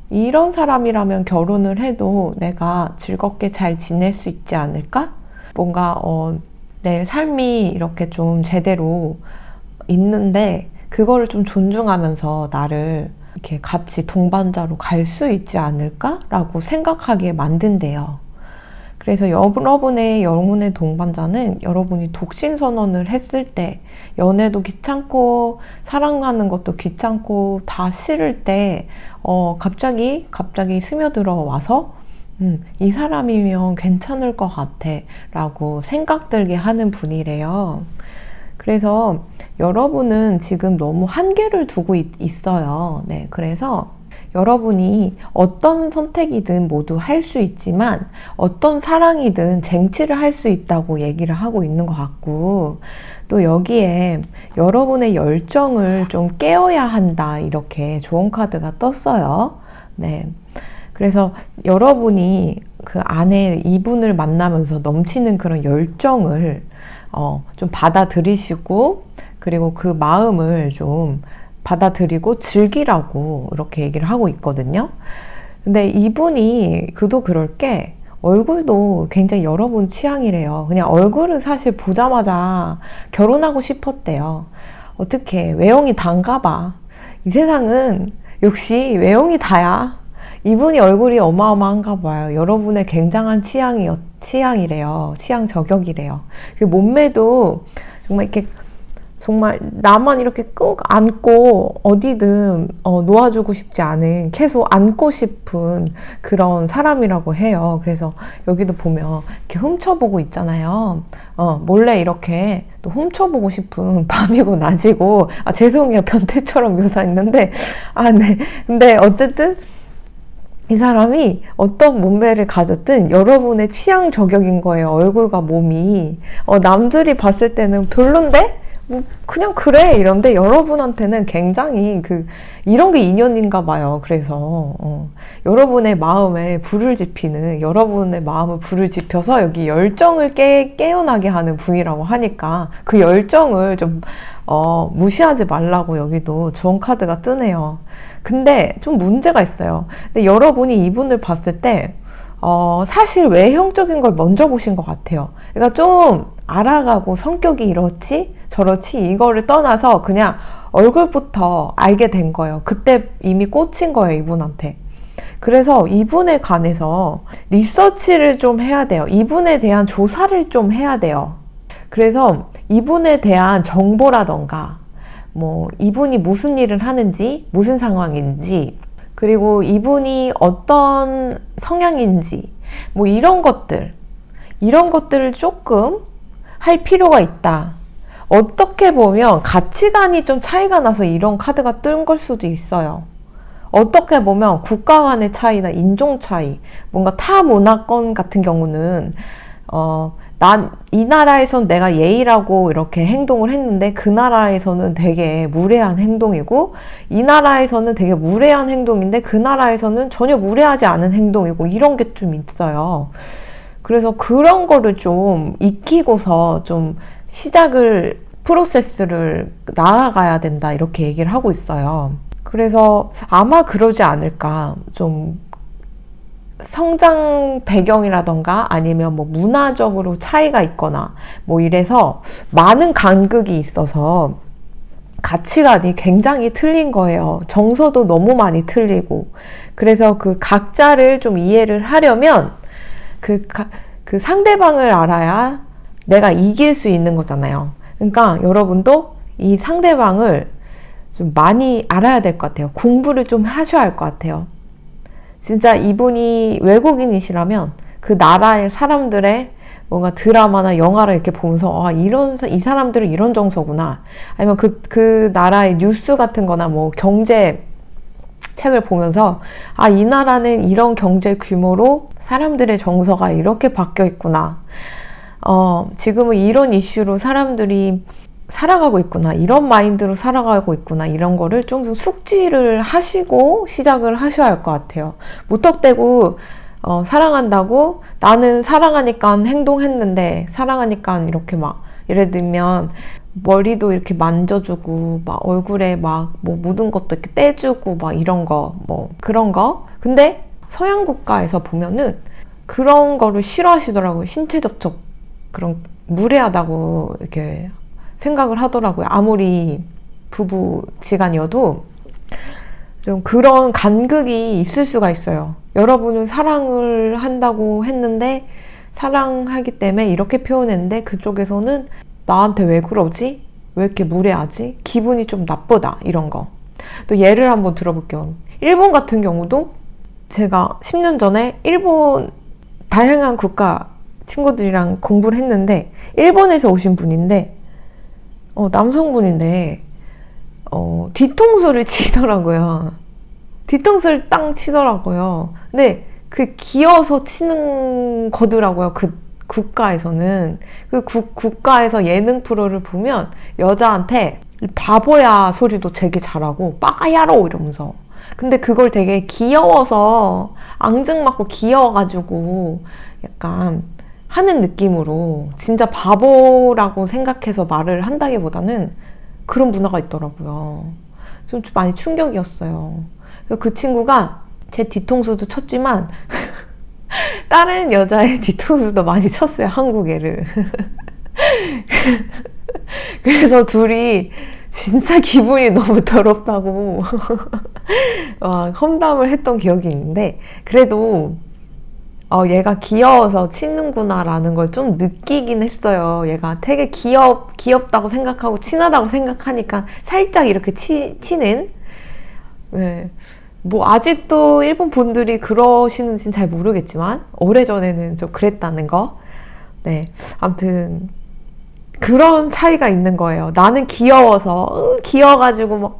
이런 사람이라면 결혼을 해도 내가 즐겁게 잘 지낼 수 있지 않을까? 뭔가 내 삶이 이렇게 좀 제대로 있는데 그거를 좀 존중하면서 나를 이렇게 같이 동반자로 갈 수 있지 않을까라고 생각하게 만든대요. 그래서 여러분의 영혼의 동반자는 여러분이 독신 선언을 했을 때, 연애도 귀찮고 사랑하는 것도 귀찮고 다 싫을 때 갑자기 스며들어 와서 이 사람이면 괜찮을 것 같아 라고 생각 들게 하는 분이래요. 그래서 여러분은 지금 너무 한계를 두고 있어요. 네, 그래서 여러분이 어떤 선택이든 모두 할 수 있지만 어떤 사랑이든 쟁취를 할 수 있다고 얘기를 하고 있는 것 같고, 또 여기에 여러분의 열정을 좀 깨워야 한다, 이렇게 좋은 카드가 떴어요. 네. 그래서 여러분이 그 안에 이분을 만나면서 넘치는 그런 열정을 좀 받아들이시고, 그리고 그 마음을 좀 받아들이고 즐기라고 이렇게 얘기를 하고 있거든요. 근데 이분이 그도 그럴 게 얼굴도 굉장히 여러분 취향이래요. 그냥 얼굴은 사실 보자마자 결혼하고 싶었대요. 어떻게 외형이 단가 봐. 이 세상은 역시 외형이 다야. 이분이 얼굴이 어마어마한가 봐요. 여러분의 굉장한 취향이래요. 취향 저격이래요. 그 몸매도 정말 이렇게 정말 나만 이렇게 꾹 안고 어디든 놓아주고 싶지 않은, 계속 안고 싶은 그런 사람이라고 해요. 그래서 여기도 보면 이렇게 훔쳐보고 있잖아요. 몰래 이렇게 또 훔쳐보고 싶은 밤이고 낮이고, 죄송해요. 변태처럼 묘사했는데, 네. 근데 어쨌든 이 사람이 어떤 몸매를 가졌든 여러분의 취향 저격인 거예요. 얼굴과 몸이. 남들이 봤을 때는 별론데? 뭐 그냥 그래 이런데 여러분한테는 굉장히 이런 게 인연인가 봐요. 그래서 여러분의 마음에 불을 지피는, 여러분의 마음을 불을 지펴서 여기 열정을 깨어나게 하는 분이라고 하니까 그 열정을 좀 무시하지 말라고 여기도 좋은 카드가 뜨네요. 근데 좀 문제가 있어요. 근데 여러분이 이분을 봤을 때 사실 외형적인 걸 먼저 보신 것 같아요. 그러니까 좀 알아가고 성격이 이렇지 저렇지 이거를 떠나서 그냥 얼굴부터 알게 된 거예요. 그때 이미 꽂힌 거예요, 이분한테. 그래서 이분에 관해서 리서치를 좀 해야 돼요. 이분에 대한 조사를 좀 해야 돼요. 그래서 이분에 대한 정보라던가 뭐 이분이 무슨 일을 하는지, 무슨 상황인지, 그리고 이분이 어떤 성향인지, 뭐 이런 것들을 조금 할 필요가 있다. 어떻게 보면 가치관이 좀 차이가 나서 이런 카드가 뜬 걸 수도 있어요. 어떻게 보면 국가 간의 차이나 인종 차이, 뭔가 타 문화권 같은 경우는 이 나라에선 내가 예의라고 이렇게 행동을 했는데 그 나라에서는 되게 무례한 행동이고, 이 나라에서는 되게 무례한 행동인데 그 나라에서는 전혀 무례하지 않은 행동이고, 이런 게 좀 있어요. 그래서 그런 거를 좀 익히고서 좀 프로세스를 나아가야 된다, 이렇게 얘기를 하고 있어요. 그래서 아마 그러지 않을까. 좀 성장 배경이라던가 아니면 뭐 문화적으로 차이가 있거나 뭐 이래서 많은 간극이 있어서 가치관이 굉장히 틀린 거예요. 정서도 너무 많이 틀리고. 그래서 그 각자를 좀 이해를 하려면 그 상대방을 알아야 내가 이길 수 있는 거잖아요. 그러니까 여러분도 이 상대방을 좀 많이 알아야 될 것 같아요. 공부를 좀 하셔야 할 것 같아요. 진짜 이분이 외국인이시라면 그 나라의 사람들의 뭔가 드라마나 영화를 이렇게 보면서 이 사람들은 이런 정서구나. 아니면 그 나라의 뉴스 같은 거나 뭐 경제 책을 보면서 이 나라는 이런 경제 규모로 사람들의 정서가 이렇게 바뀌어 있구나. 지금은 이런 이슈로 사람들이 살아가고 있구나. 이런 마인드로 살아가고 있구나. 이런 거를 좀 숙지를 하시고 시작을 하셔야 할 것 같아요. 무턱대고 사랑한다고 나는 사랑하니까 행동했는데, 사랑하니까 이렇게 막 예를 들면 머리도 이렇게 만져주고 막 얼굴에 막 뭐 묻은 것도 이렇게 떼주고 막 이런 거, 뭐 그런 거. 근데 서양 국가에서 보면은 그런 거를 싫어하시더라고요. 신체 접촉, 그런 무례하다고 이렇게 생각을 하더라고요. 아무리 부부지간이어도 좀 그런 간극이 있을 수가 있어요. 여러분은 사랑을 한다고 했는데, 사랑하기 때문에 이렇게 표현했는데 그쪽에서는 나한테 왜 그러지? 왜 이렇게 무례하지? 기분이 좀 나쁘다, 이런 거. 또 예를 한번 들어볼게요. 일본 같은 경우도 제가 10년 전에 일본 다양한 국가 친구들이랑 공부를 했는데, 일본에서 오신 분인데 남성분인데 뒤통수를 치더라고요. 뒤통수를 땅 치더라고요. 근데 그 기어서 치는 거더라고요. 그 국가에서는. 그 국가에서 예능 프로를 보면 여자한테 바보야 소리도 되게 잘하고 빠야로 이러면서. 근데 그걸 되게 귀여워서 앙증맞고 귀여워가지고 약간 하는 느낌으로 진짜 바보라고 생각해서 말을 한다기보다는 그런 문화가 있더라고요. 좀 많이 충격이었어요. 그래서 그 친구가 제 뒤통수도 쳤지만 다른 여자의 뒤통수도 많이 쳤어요. 한국 애를. 그래서 둘이 진짜 기분이 너무 더럽다고 험담을 했던 기억이 있는데, 그래도 얘가 귀여워서 치는구나 라는 걸 좀 느끼긴 했어요. 얘가 되게 귀엽다고 생각하고 친하다고 생각하니까 살짝 이렇게 치는. 네. 뭐 아직도 일본 분들이 그러시는지는 잘 모르겠지만 오래전에는 좀 그랬다는 거. 네, 아무튼 그런 차이가 있는 거예요. 나는 귀여워서 귀여워가지고 막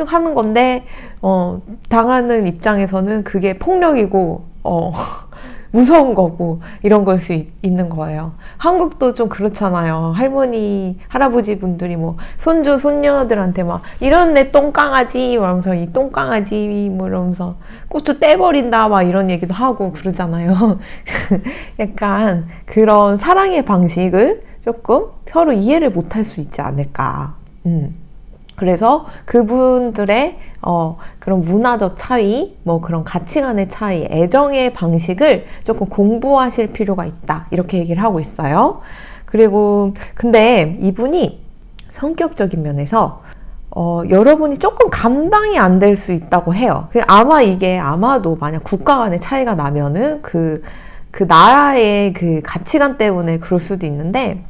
하는 건데 당하는 입장에서는 그게 폭력이고 무서운 거고 이런 걸 수 있는 거예요. 한국도 좀 그렇잖아요. 할머니, 할아버지 분들이 뭐 손주, 손녀들한테 막 이런 내 똥강아지 이러면서 이 똥강아지 뭐 이러면서 고추 떼버린다 막 이런 얘기도 하고 그러잖아요. 약간 그런 사랑의 방식을 조금 서로 이해를 못할 수 있지 않을까. 그래서 그분들의 그런 문화적 차이, 뭐 그런 가치관의 차이, 애정의 방식을 조금 공부하실 필요가 있다. 이렇게 얘기를 하고 있어요. 그리고 근데 이분이 성격적인 면에서 여러분이 조금 감당이 안 될 수 있다고 해요. 아마 이게 아마도 만약 국가 간의 차이가 나면은 그 나라의 그 가치관 때문에 그럴 수도 있는데,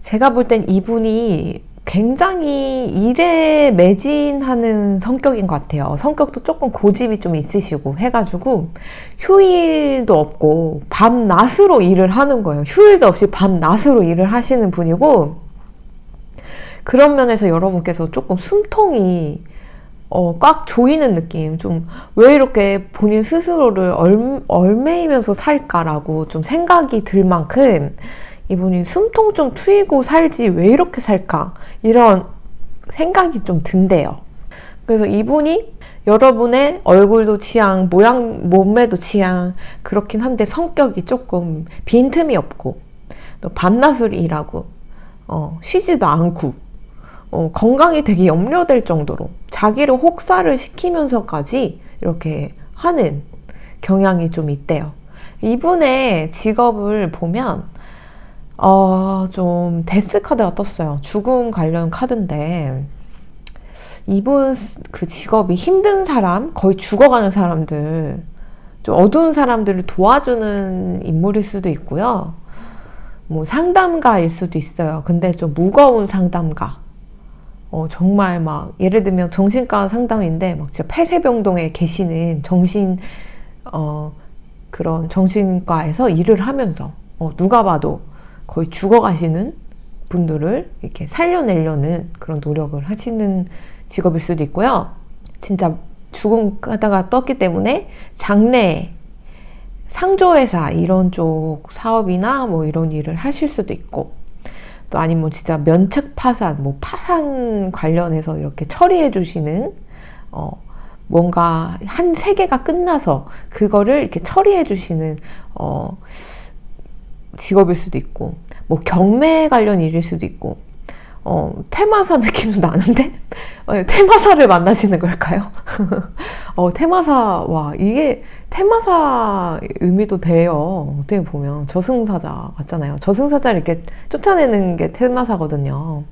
제가 볼 땐 이분이 굉장히 일에 매진하는 성격인 것 같아요. 성격도 조금 고집이 좀 있으시고 해가지고 휴일도 없고 밤낮으로 일을 하는 거예요. 휴일도 없이 밤낮으로 일을 하시는 분이고, 그런 면에서 여러분께서 조금 숨통이 꽉 조이는 느낌, 좀 왜 이렇게 본인 스스로를 얼매이면서 살까라고 좀 생각이 들 만큼 이분이 숨통 좀 트이고 살지 왜 이렇게 살까, 이런 생각이 좀 든대요. 그래서 이분이 여러분의 얼굴도 취향, 모양, 몸매도 취향 그렇긴 한데 성격이 조금 빈틈이 없고 또 밤낮으로 일하고 쉬지도 않고 건강이 되게 염려될 정도로 자기를 혹사를 시키면서까지 이렇게 하는 경향이 좀 있대요. 이분의 직업을 보면 좀 데스 카드가 떴어요. 죽음 관련 카드인데, 이분 그 직업이 힘든 사람, 거의 죽어가는 사람들, 좀 어두운 사람들을 도와주는 인물일 수도 있고요. 뭐 상담가일 수도 있어요. 근데 좀 무거운 상담가. 정말 막 예를 들면 정신과 상담인데 막 진짜 폐쇄병동에 계시는 그런 정신과에서 일을 하면서 누가 봐도 거의 죽어가시는 분들을 이렇게 살려내려는 그런 노력을 하시는 직업일 수도 있고요. 진짜 죽음 가다가 떴기 때문에 장례, 상조회사 이런 쪽 사업이나 뭐 이런 일을 하실 수도 있고, 또 아니면 진짜 면책 파산, 뭐 파산 관련해서 이렇게 처리해 주시는 뭔가 한 세계가 끝나서 그거를 이렇게 처리해 주시는 직업일 수도 있고, 뭐 경매 관련 일일 수도 있고, 테마사 느낌도 나는데 테마사를 만나시는 걸까요? 테마사, 이게 테마사 의미도 돼요. 어떻게 보면 저승사자 같잖아요. 저승사자를 이렇게 쫓아내는 게 테마사거든요.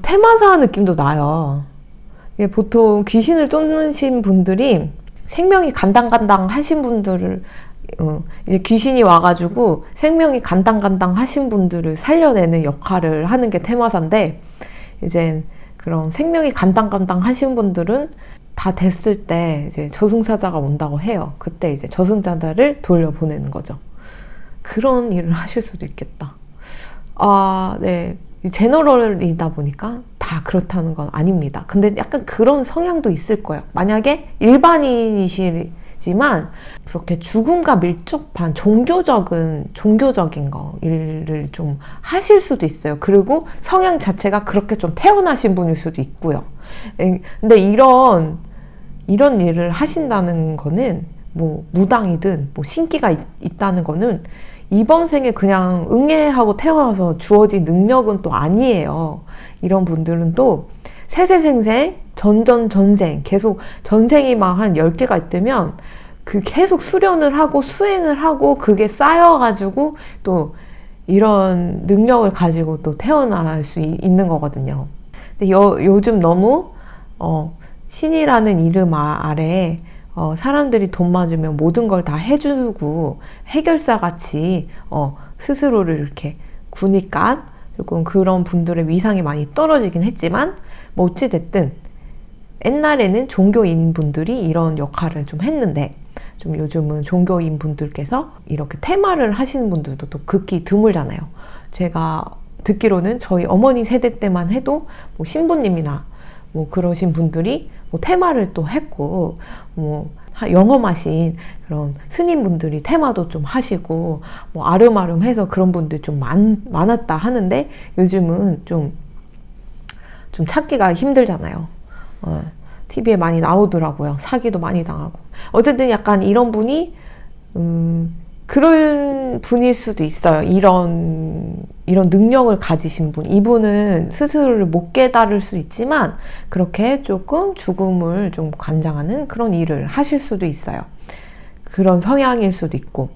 테마사 느낌도 나요. 이게 보통 귀신을 쫓으신 분들이 생명이 간당간당 하신 분들을 이제 귀신이 와가지고 생명이 간당간당 하신 분들을 살려내는 역할을 하는 게 테마사인데, 이제 그런 생명이 간당간당 하신 분들은 다 됐을 때 이제 저승사자가 온다고 해요. 그때 이제 저승사자를 돌려보내는 거죠. 그런 일을 하실 수도 있겠다. 네. 제너럴이다 보니까 다 다 그렇다는 건 아닙니다. 근데 약간 그런 성향도 있을 거예요. 만약에 일반인이시지만 그렇게 죽음과 밀접한 종교적인 거 일을 좀 하실 수도 있어요. 그리고 성향 자체가 그렇게 좀 태어나신 분일 수도 있고요. 근데 이런 일을 하신다는 거는 뭐 무당이든 뭐 신기가 있다는 거는 이번 생에 그냥 응애하고 태어나서 주어진 능력은 또 아니에요. 이런 분들은 또 세세생생 전생 계속 전생이 막 한 10개가 있다면 그 계속 수련을 하고 수행을 하고 그게 쌓여가지고 또 이런 능력을 가지고 또 태어날 수 있는 거거든요. 근데 요즘 너무 신이라는 이름 아래 사람들이 돈 맞으면 모든 걸 다 해주고 해결사 같이 스스로를 이렇게 구니까 조금 그런 분들의 위상이 많이 떨어지긴 했지만 뭐 어찌됐든 옛날에는 종교인 분들이 이런 역할을 좀 했는데 좀 요즘은 종교인 분들께서 이렇게 테마를 하시는 분들도 또 극히 드물잖아요. 제가 듣기로는 저희 어머니 세대 때만 해도 뭐 신부님이나 뭐 그러신 분들이 뭐 테마를 또 했고 뭐 영험하신 그런 스님분들이 테마도 좀 하시고 뭐 아름아름해서 그런 분들 좀 많았다 하는데 요즘은 좀 찾기가 힘들잖아요. TV에 많이 나오더라고요. 사기도 많이 당하고. 어쨌든 약간 이런 분이 그런 분일 수도 있어요. 이런 능력을 가지신 분. 이분은 스스로를 못 깨달을 수 있지만 그렇게 조금 죽음을 좀 관장하는 그런 일을 하실 수도 있어요. 그런 성향일 수도 있고.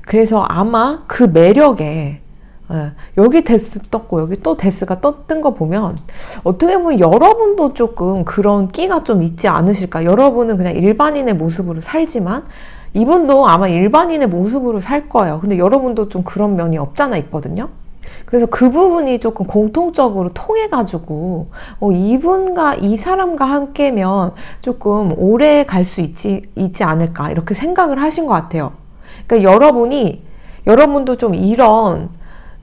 그래서 아마 그 매력에 여기 데스 떴고 여기 또 데스가 떴던 거 보면 어떻게 보면 여러분도 조금 그런 끼가 좀 있지 않으실까. 여러분은 그냥 일반인의 모습으로 살지만 이분도 아마 일반인의 모습으로 살 거예요. 근데 여러분도 좀 그런 면이 없잖아 있거든요. 그래서 그 부분이 조금 공통적으로 통해가지고 이분과 이 사람과 함께면 조금 오래 갈 수 있지 않을까 이렇게 생각을 하신 것 같아요. 그러니까 여러분도 좀 이런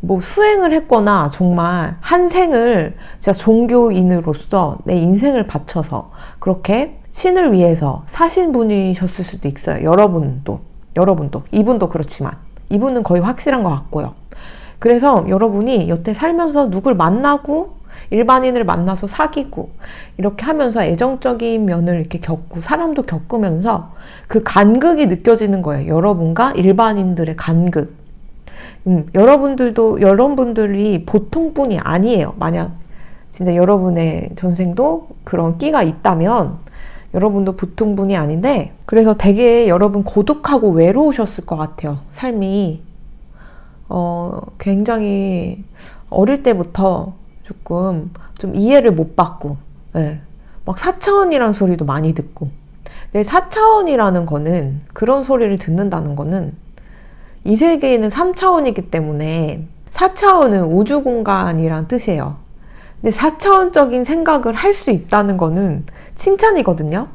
뭐 수행을 했거나 정말 한 생을 진짜 종교인으로서 내 인생을 바쳐서 그렇게 신을 위해서 사신 분이셨을 수도 있어요. 여러분도 이분도 그렇지만 이분은 거의 확실한 것 같고요. 그래서 여러분이 여태 살면서 누굴 만나고 일반인을 만나서 사귀고 이렇게 하면서 애정적인 면을 이렇게 겪고 사람도 겪으면서 그 간극이 느껴지는 거예요. 여러분과 일반인들의 간극. 여러분들이 보통 분이 아니에요. 만약 진짜 여러분의 전생도 그런 끼가 있다면 여러분도 보통 분이 아닌데 그래서 되게 여러분 고독하고 외로우셨을 것 같아요. 삶이 굉장히 어릴 때부터 조금 좀 이해를 못 받고 막 4차원이라는 소리도 많이 듣고 근데 4차원이라는 거는 그런 소리를 듣는다는 거는 이 세계에는 3차원이기 때문에 4차원은 우주 공간이란 뜻이에요. 근데 4차원적인 생각을 할 수 있다는 거는 칭찬이거든요.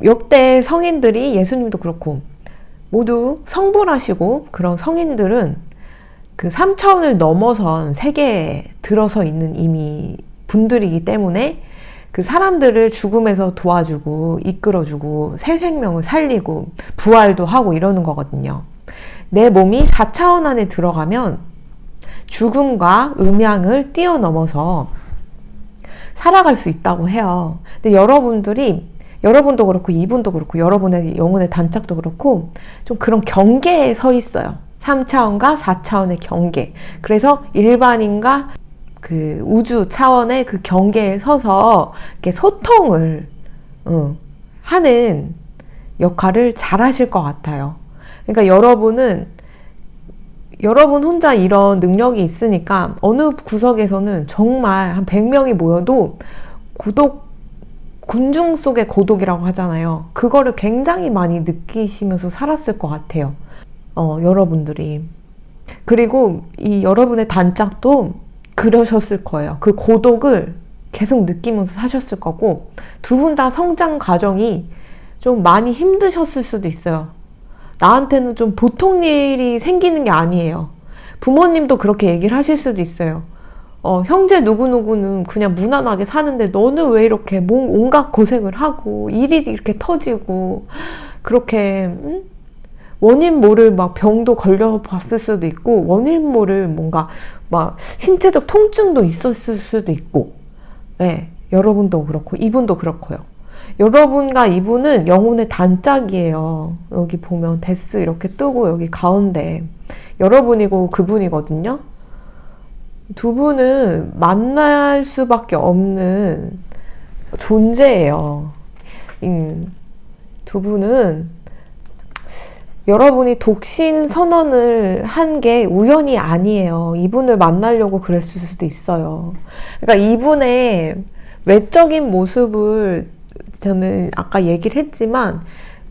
역대 성인들이 예수님도 그렇고 모두 성불하시고 그런 성인들은 그 3차원을 넘어선 세계에 들어서 있는 이미 분들이기 때문에 그 사람들을 죽음에서 도와주고 이끌어주고 새 생명을 살리고 부활도 하고 이러는 거거든요. 내 몸이 4차원 안에 들어가면 죽음과 음양을 뛰어넘어서 살아갈 수 있다고 해요. 근데 여러분도 그렇고 이분도 그렇고 여러분의 영혼의 단짝도 그렇고 좀 그런 경계에 서 있어요. 3차원과 4차원의 경계. 그래서 일반인과 그 우주 차원의 그 경계에 서서 이렇게 소통을 하는 역할을 잘 하실 것 같아요. 그러니까 여러분 혼자 이런 능력이 있으니까 어느 구석에서는 정말 한 100명이 모여도 군중 속의 고독이라고 하잖아요. 그거를 굉장히 많이 느끼시면서 살았을 것 같아요. 여러분들이. 그리고 이 여러분의 단짝도 그러셨을 거예요. 그 고독을 계속 느끼면서 사셨을 거고 두 분 다 성장 과정이 좀 많이 힘드셨을 수도 있어요. 나한테는 좀 보통 일이 생기는 게 아니에요. 부모님도 그렇게 얘기를 하실 수도 있어요. 형제 누구누구는 그냥 무난하게 사는데 너는 왜 이렇게 온갖 고생을 하고 일이 이렇게 터지고 그렇게 원인 모를 막 병도 걸려봤을 수도 있고 원인 모를 뭔가 막 신체적 통증도 있었을 수도 있고 네, 여러분도 그렇고 이분도 그렇고요. 여러분과 이분은 영혼의 단짝이에요. 여기 보면 데스 이렇게 뜨고 여기 가운데 여러분이고 그분이거든요. 두 분은 만날 수밖에 없는 존재예요. 두 분은 여러분이 독신 선언을 한 게 우연이 아니에요. 이분을 만나려고 그랬을 수도 있어요. 그러니까 이분의 외적인 모습을 저는 아까 얘기를 했지만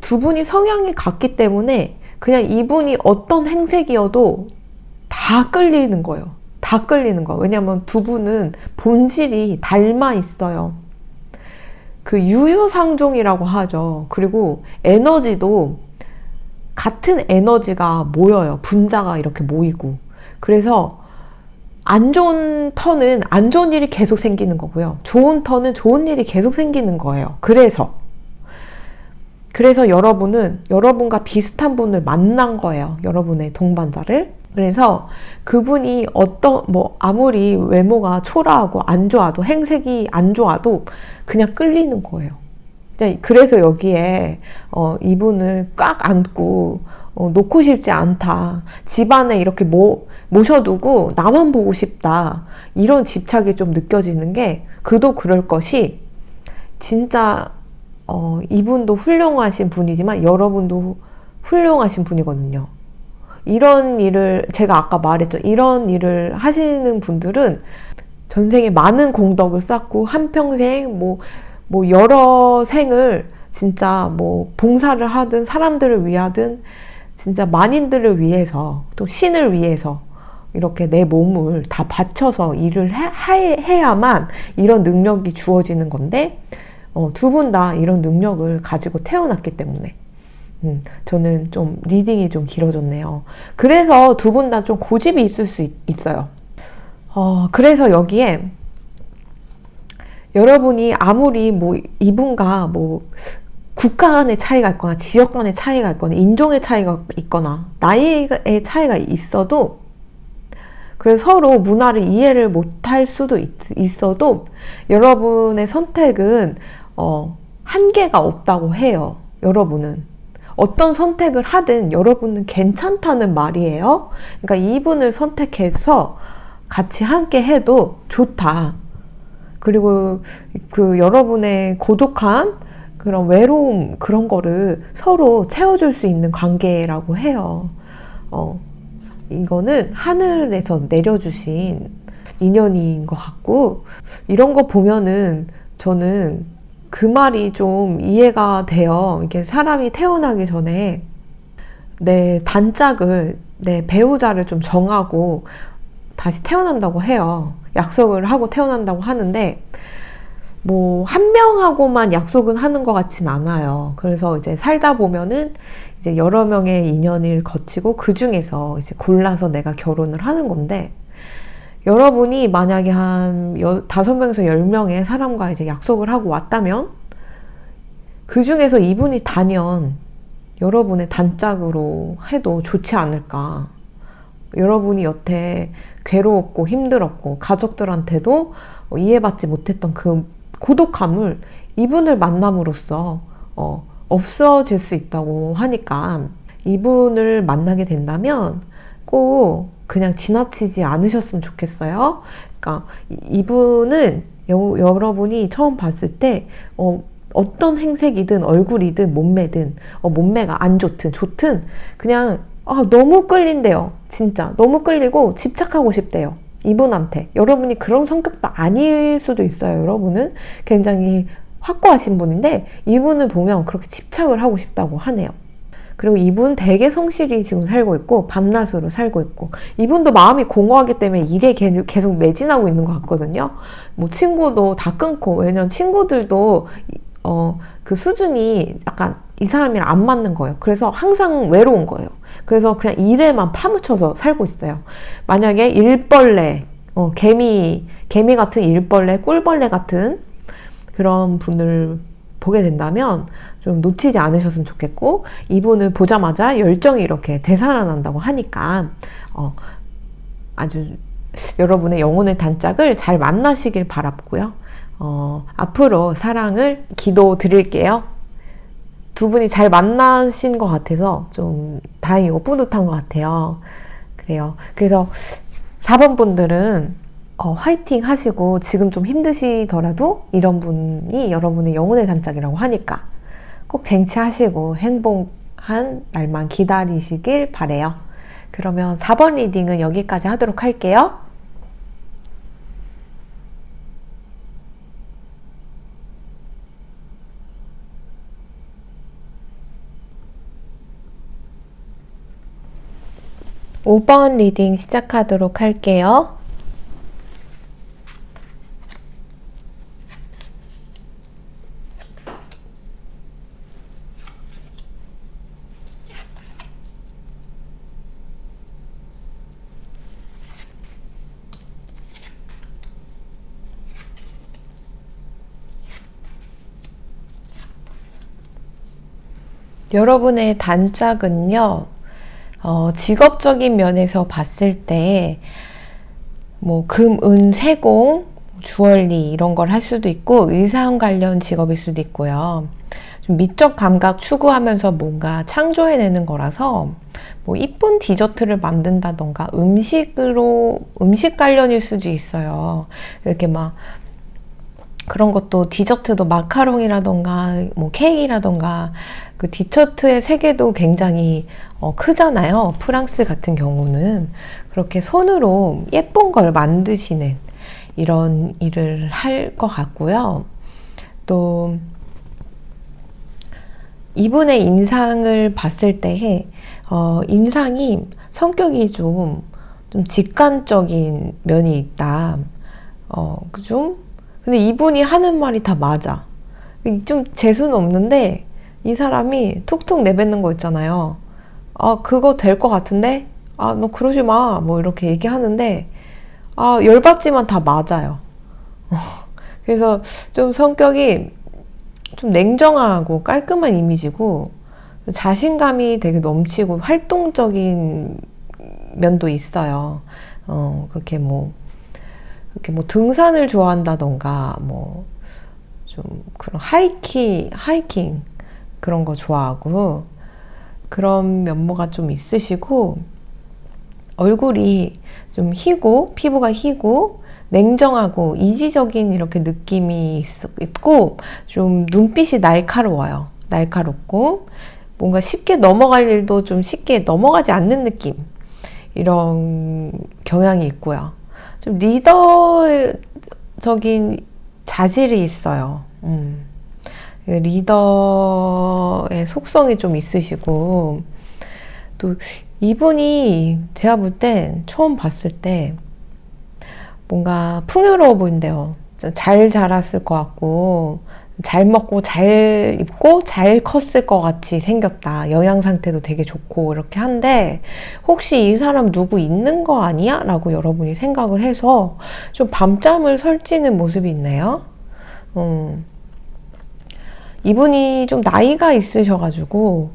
두 분이 성향이 같기 때문에 그냥 이분이 어떤 행색이어도 다 끌리는 거예요. 다 끌리는 거예요. 왜냐면 두 분은 본질이 닮아 있어요. 그 유유상종이라고 하죠. 그리고 에너지도 같은 에너지가 모여요. 분자가 이렇게 모이고. 그래서 안 좋은 턴은 안 좋은 일이 계속 생기는 거고요. 좋은 턴은 좋은 일이 계속 생기는 거예요. 그래서 여러분은 여러분과 비슷한 분을 만난 거예요. 여러분의 동반자를. 그래서 그분이 아무리 외모가 초라하고 안 좋아도 행색이 안 좋아도 그냥 끌리는 거예요. 그래서 여기에 이분을 꽉 안고 놓고 싶지 않다. 집안에 이렇게 모셔두고 나만 보고 싶다. 이런 집착이 좀 느껴지는 게 그도 그럴 것이 진짜 이분도 훌륭하신 분이지만 여러분도 훌륭하신 분이거든요. 이런 일을 제가 아까 말했죠. 이런 일을 하시는 분들은 전생에 많은 공덕을 쌓고 한평생 여러 생을 진짜 봉사를 하든 사람들을 위하든 진짜 만인들을 위해서 또 신을 위해서 이렇게 내 몸을 다 바쳐서 일을 해야만 이런 능력이 주어지는 건데 두 분 다 이런 능력을 가지고 태어났기 때문에 저는 좀 리딩이 좀 길어졌네요. 그래서 두 분 다 좀 고집이 있을 수 있어요. 그래서 여기에 여러분이 아무리 이분과 국가 간의 차이가 있거나 지역 간의 차이가 있거나 인종의 차이가 있거나 나이의 차이가 있어도 그래서 서로 문화를 이해를 못할 수도 있어도 여러분의 선택은 한계가 없다고 해요. 여러분은 어떤 선택을 하든 여러분은 괜찮다는 말이에요. 그러니까 이분을 선택해서 같이 함께 해도 좋다. 그리고 여러분의 고독함, 그런 외로움, 그런 거를 서로 채워줄 수 있는 관계라고 해요. 이거는 하늘에서 내려주신 인연인 것 같고, 이런 거 보면은 저는 그 말이 좀 이해가 돼요. 이렇게 사람이 태어나기 전에 내 단짝을, 내 배우자를 좀 정하고 다시 태어난다고 해요. 약속을 하고 태어난다고 하는데 한 명하고만 약속은 하는 것 같진 않아요. 그래서 이제 살다 보면은 이제 여러 명의 인연을 거치고 그 중에서 이제 골라서 내가 결혼을 하는 건데, 여러분이 만약에 한 5명에서 10명의 사람과 이제 약속을 하고 왔다면 그 중에서 이분이 단연 여러분의 단짝으로 해도 좋지 않을까. 여러분이 여태 괴로웠고 힘들었고 가족들한테도 이해받지 못했던 그 고독함을 이분을 만남으로써 없어질 수 있다고 하니까 이분을 만나게 된다면 꼭 그냥 지나치지 않으셨으면 좋겠어요. 그러니까 이분은 여러분이 처음 봤을 때 어떤 행색이든 얼굴이든 몸매든 몸매가 안 좋든 그냥 너무 끌린대요. 진짜 너무 끌리고 집착하고 싶대요. 이분한테. 여러분이 그런 성격도 아닐 수도 있어요. 여러분은 굉장히 확고하신 분인데 이분을 보면 그렇게 집착을 하고 싶다고 하네요. 그리고 이분 되게 성실히 지금 살고 있고 밤낮으로 살고 있고, 이분도 마음이 공허하기 때문에 일에 계속 매진하고 있는 것 같거든요. 친구도 다 끊고, 왜냐면 친구들도 그 수준이 약간 이 사람이랑 안 맞는 거예요. 그래서 항상 외로운 거예요. 그래서 그냥 일에만 파묻혀서 살고 있어요. 만약에 일벌레, 개미 같은 일벌레, 꿀벌레 같은 그런 분을 보게 된다면 좀 놓치지 않으셨으면 좋겠고, 이분을 보자마자 열정이 이렇게 되살아난다고 하니까 아주 여러분의 영혼의 단짝을 잘 만나시길 바라고요. 앞으로 사랑을 기도 드릴게요. 두 분이 잘 만나신 것 같아서 좀 다행이고 뿌듯한 것 같아요. 그래요. 그래서 4번 분들은 화이팅 하시고, 지금 좀 힘드시더라도 이런 분이 여러분의 영혼의 단짝이라고 하니까 꼭 쟁취하시고 행복한 날만 기다리시길 바래요. 그러면 4번 리딩은 여기까지 하도록 할게요. 5번 리딩 시작하도록 할게요. 여러분의 단짝은요, 직업적인 면에서 봤을 때, 뭐, 금, 은, 세공, 주얼리, 이런 걸 할 수도 있고, 의상 관련 직업일 수도 있고요. 좀 미적 감각 추구하면서 뭔가 창조해내는 거라서, 뭐, 이쁜 디저트를 만든다던가, 음식 관련일 수도 있어요. 이렇게 막, 그런 것도 디저트도 마카롱이라던가 뭐 케이크라던가 그 디저트의 세계도 굉장히 크잖아요. 프랑스 같은 경우는 그렇게 손으로 예쁜 걸 만드시는 이런 일을 할 것 같고요. 또 이분의 인상을 봤을 때 인상이 성격이 좀 직관적인 면이 있다. 좀 근데 이분이 하는 말이 다 맞아. 좀 재수는 없는데 이 사람이 툭툭 내뱉는 거 있잖아요. 그거 될 것 같은데? 너 그러지 마. 뭐 이렇게 얘기하는데 열받지만 다 맞아요. 그래서 좀 성격이 좀 냉정하고 깔끔한 이미지고 자신감이 되게 넘치고 활동적인 면도 있어요. 그렇게 뭐 등산을 좋아한다던가 좀 그런 하이킹 그런 거 좋아하고 그런 면모가 좀 있으시고, 얼굴이 좀 희고 피부가 희고 냉정하고 이지적인 이렇게 느낌이 있고, 좀 눈빛이 날카롭고 뭔가 쉽게 넘어갈 일도 좀 쉽게 넘어가지 않는 느낌, 이런 경향이 있고요. 좀 리더적인 자질이 있어요. 리더의 속성이 좀 있으시고, 또 이분이 제가 볼 땐 처음 봤을 때 뭔가 풍요로워 보인대요. 잘 자랐을 것 같고 잘 먹고 잘 입고 잘 컸을 것 같이 생겼다. 영양 상태도 되게 좋고 이렇게 한데, 혹시 이 사람 누구 있는 거 아니야? 라고 여러분이 생각을 해서 좀 밤잠을 설치는 모습이 있네요. 이분이 좀 나이가 있으셔가지고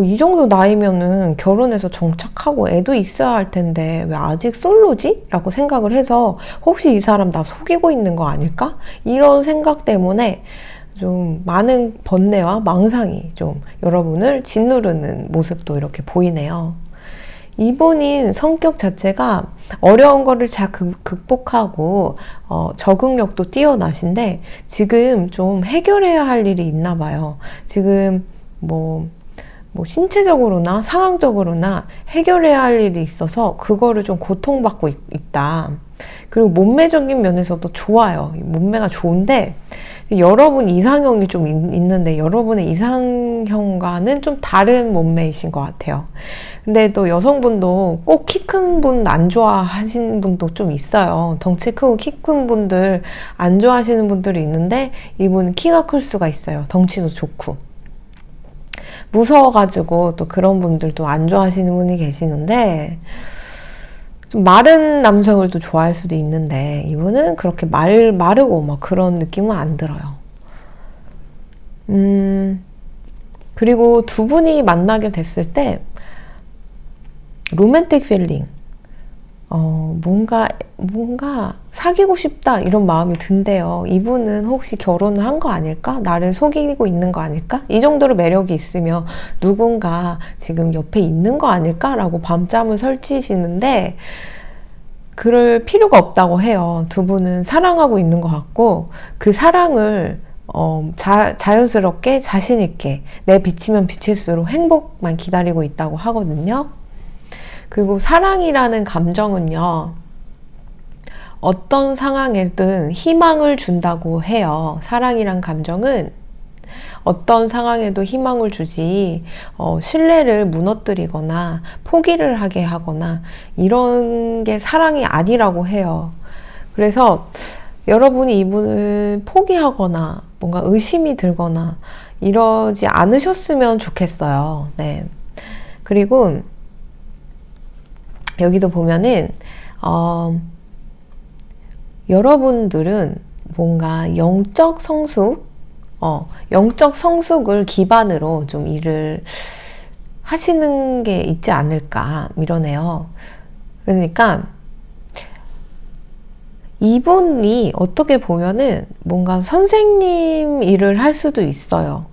이 정도 나이면은 결혼해서 정착하고 애도 있어야 할 텐데 왜 아직 솔로지? 라고 생각을 해서 혹시 이 사람 나 속이고 있는 거 아닐까? 이런 생각 때문에 좀 많은 번뇌와 망상이 좀 여러분을 짓누르는 모습도 이렇게 보이네요. 이분인 성격 자체가 어려운 거를 잘 극복하고 적응력도 뛰어나신데, 지금 좀 해결해야 할 일이 있나 봐요. 지금 뭐 신체적으로나 상황적으로나 해결해야 할 일이 있어서 그거를 좀 고통받고 있다. 그리고 몸매적인 면에서도 좋아요. 몸매가 좋은데 여러분 이상형이 좀 있는데 여러분의 이상형과는 좀 다른 몸매이신 것 같아요. 근데 또 여성분도 꼭 키 큰 분 안 좋아하시는 분도 좀 있어요. 덩치 크고 키 큰 분들 안 좋아하시는 분들이 있는데, 이분은 키가 클 수가 있어요. 덩치도 좋고. 무서워가지고 또 그런 분들도 안 좋아하시는 분이 계시는데, 좀 마른 남성을 또 좋아할 수도 있는데 이분은 그렇게 마르고 막 그런 느낌은 안 들어요. 그리고 두 분이 만나게 됐을 때 로맨틱 필링, 뭔가 사귀고 싶다 이런 마음이 든대요. 이분은 혹시 결혼을 한 거 아닐까? 나를 속이고 있는 거 아닐까? 이 정도로 매력이 있으면 누군가 지금 옆에 있는 거 아닐까? 라고 밤잠을 설치시는데 그럴 필요가 없다고 해요. 두 분은 사랑하고 있는 것 같고 그 사랑을 자연스럽게 자신있게 내 비치면 비칠수록 행복만 기다리고 있다고 하거든요. 그리고 사랑이라는 감정은요, 어떤 상황에든 희망을 준다고 해요. 사랑이란 감정은 어떤 상황에도 희망을 주지, 신뢰를 무너뜨리거나 포기를 하게 하거나 이런 게 사랑이 아니라고 해요. 그래서 여러분이 이분을 포기하거나 뭔가 의심이 들거나 이러지 않으셨으면 좋겠어요. 네. 그리고 여기도 보면은 여러분들은 뭔가 영적 성숙을 기반으로 좀 일을 하시는 게 있지 않을까 이러네요. 그러니까 이분이 어떻게 보면은 뭔가 선생님 일을 할 수도 있어요.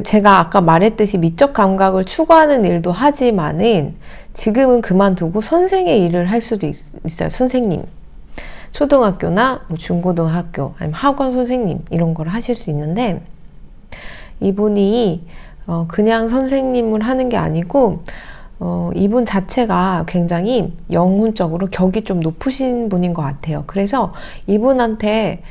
제가 아까 말했듯이 미적 감각을 추구하는 일도 하지만은 지금은 그만두고 선생의 일을 할 수도 있어요. 선생님. 초등학교나 중고등학교 아니면 학원 선생님 이런 걸 하실 수 있는데 이분이 그냥 선생님을 하는 게 아니고 이분 자체가 굉장히 영혼적으로 격이 좀 높으신 분인 것 같아요. 그래서 이분한테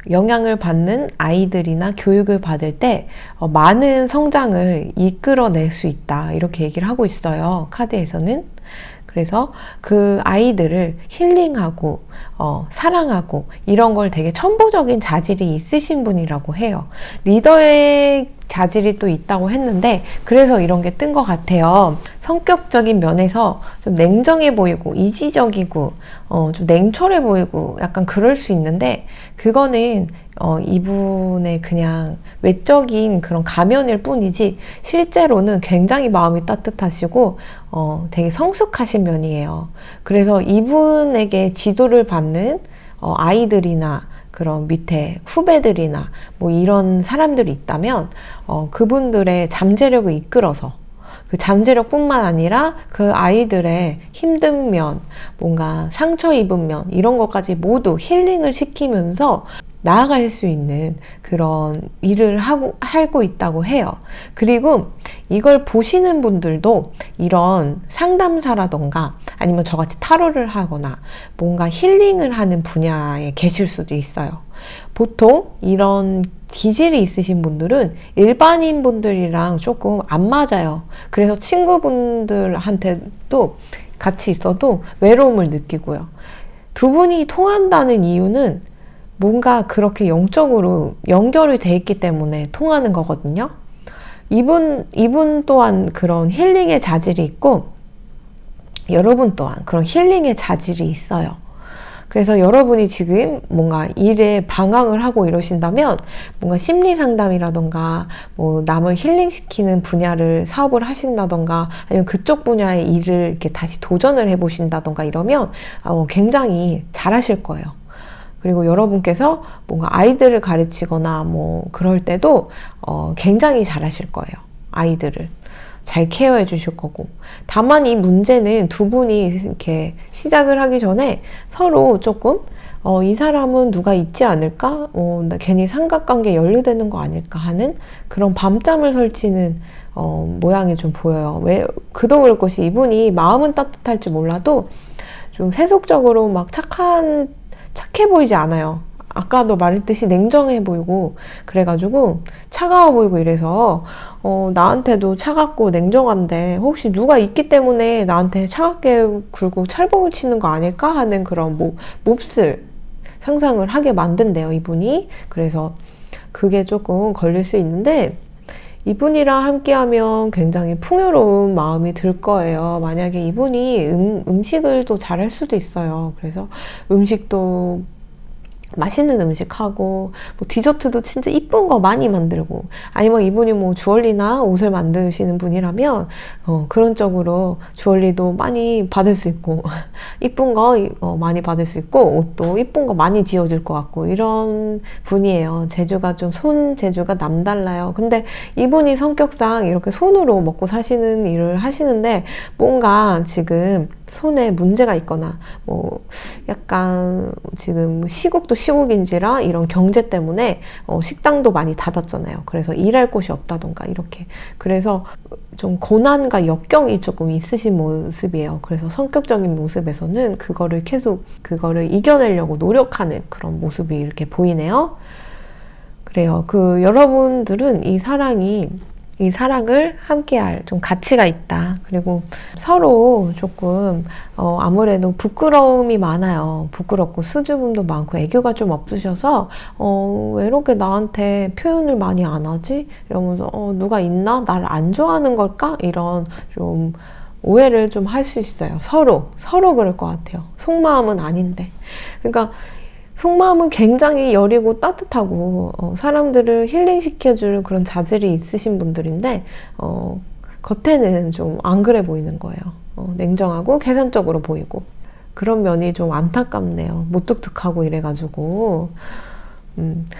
영향을 받는 아이들이나 교육을 받을 때 많은 성장을 이끌어낼 수 있다 이렇게 얘기를 하고 있어요. 카드에서는. 그래서 그 아이들을 힐링하고 사랑하고 이런 걸 되게 천부적인 자질이 있으신 분이라고 해요. 리더의 자질이 또 있다고 했는데 그래서 이런 게 뜬 것 같아요. 성격적인 면에서 좀 냉정해 보이고 이지적이고 좀 냉철해 보이고 약간 그럴 수 있는데 그거는 이분의 그냥 외적인 그런 가면일 뿐이지 실제로는 굉장히 마음이 따뜻하시고 되게 성숙하신 면이에요. 그래서 이분에게 지도를 받는 아이들이나 그런 밑에 후배들이나 뭐 이런 사람들이 있다면 그분들의 잠재력을 이끌어서 그 잠재력뿐만 아니라 그 아이들의 힘든 면, 뭔가 상처 입은 면 이런 것까지 모두 힐링을 시키면서 나아갈 수 있는 그런 일을 하고 있다고 해요. 그리고 이걸 보시는 분들도 이런 상담사라던가 아니면 저같이 타로를 하거나 뭔가 힐링을 하는 분야에 계실 수도 있어요. 보통 이런 기질이 있으신 분들은 일반인 분들이랑 조금 안 맞아요. 그래서 친구분들한테도 같이 있어도 외로움을 느끼고요. 두 분이 통한다는 이유는 뭔가 그렇게 영적으로 연결이 돼 있기 때문에 통하는 거거든요. 이분 또한 그런 힐링의 자질이 있고 여러분 또한 그런 힐링의 자질이 있어요. 그래서 여러분이 지금 뭔가 일에 방황을 하고 이러신다면 뭔가 심리 상담이라던가 뭐 남을 힐링시키는 분야를 사업을 하신다던가 아니면 그쪽 분야의 일을 이렇게 다시 도전을 해보신다던가 이러면 굉장히 잘하실 거예요. 그리고 여러분께서 뭔가 아이들을 가르치거나 뭐 그럴 때도 굉장히 잘하실 거예요. 아이들을 잘 케어해 주실 거고. 다만 이 문제는 두 분이 이렇게 시작을 하기 전에 서로 조금 이 사람은 누가 있지 않을까? 나 괜히 삼각관계 연루되는 거 아닐까 하는 그런 밤잠을 설치는 모양이 좀 보여요. 왜 그도 그럴 것이 이분이 마음은 따뜻할지 몰라도 좀 세속적으로 막 착해 보이지 않아요. 아까도 말했듯이 냉정해 보이고 그래가지고 차가워 보이고 이래서 나한테도 차갑고 냉정한데 혹시 누가 있기 때문에 나한테 차갑게 굴고 찰복을 치는 거 아닐까 하는 그런 몹쓸 상상을 하게 만든대요, 이분이. 그래서 그게 조금 걸릴 수 있는데 이분이랑 함께하면 굉장히 풍요로운 마음이 들 거예요. 만약에 이분이 음식을 또 잘할 수도 있어요. 그래서 음식도 맛있는 음식하고 뭐 디저트도 진짜 이쁜 거 많이 만들고, 아니면 이분이 뭐 주얼리나 옷을 만드시는 분이라면 그런 쪽으로 주얼리도 많이 받을 수 있고 이쁜 거 많이 받을 수 있고, 옷도 이쁜 거 많이 지어줄 것 같고, 이런 분이에요. 재주가 좀 손 재주가 남달라요. 근데 이분이 성격상 이렇게 손으로 먹고 사시는 일을 하시는데 뭔가 지금 손에 문제가 있거나 뭐 약간 지금 시국도 시국인지라 이런 경제 때문에 식당도 많이 닫았잖아요. 그래서 일할 곳이 없다던가 이렇게, 그래서 좀 고난과 역경이 조금 있으신 모습이에요. 그래서 성격적인 모습에서는 그거를 이겨내려고 노력하는 그런 모습이 이렇게 보이네요. 그래요. 여러분들은 이 사랑을 함께할 좀 가치가 있다. 그리고 서로 조금 아무래도 부끄러움이 많아요. 부끄럽고 수줍음도 많고 애교가 좀 없으셔서 왜 이렇게 나한테 표현을 많이 안 하지? 이러면서 누가 있나? 나를 안 좋아하는 걸까? 이런 좀 오해를 좀 할 수 있어요. 서로 그럴 것 같아요. 속마음은 아닌데. 그러니까 속마음은 굉장히 여리고 따뜻하고 사람들을 힐링시켜줄 그런 자질이 있으신 분들인데 겉에는 좀 안 그래 보이는 거예요. 냉정하고 계산적으로 보이고, 그런 면이 좀 안타깝네요. 무뚝뚝하고 이래가지고.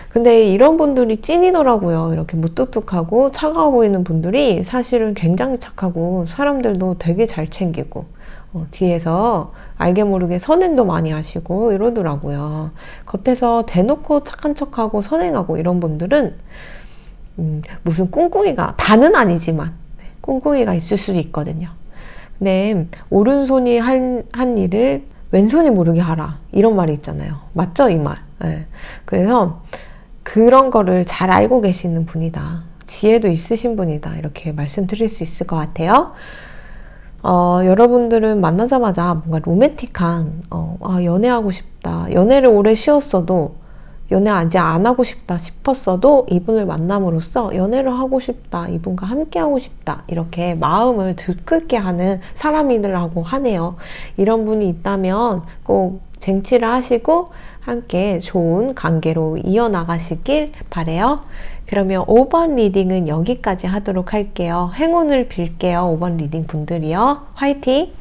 근데 이런 분들이 찐이더라고요. 이렇게 무뚝뚝하고 차가워 보이는 분들이 사실은 굉장히 착하고 사람들도 되게 잘 챙기고 뒤에서 알게 모르게 선행도 많이 하시고 이러더라고요. 겉에서 대놓고 착한 척하고 선행하고 이런 분들은 무슨 꿍꿍이가, 다는 아니지만 꿍꿍이가 있을 수도 있거든요. 근데 오른손이 한 일을 왼손이 모르게 하라, 이런 말이 있잖아요. 맞죠? 이 말. 네. 그래서 그런 거를 잘 알고 계시는 분이다. 지혜도 있으신 분이다. 이렇게 말씀드릴 수 있을 것 같아요. 여러분들은 만나자마자 뭔가 로맨틱한, 연애하고 싶다. 연애를 오래 쉬었어도, 연애 아직 안 하고 싶다 싶었어도 이분을 만남으로써 연애를 하고 싶다, 이분과 함께 하고 싶다, 이렇게 마음을 들끓게 하는 사람이라고 하네요. 이런 분이 있다면 꼭 쟁취를 하시고 함께 좋은 관계로 이어나가시길 바래요. 그러면 5번 리딩은 여기까지 하도록 할게요. 행운을 빌게요. 5번 리딩 분들이요. 화이팅!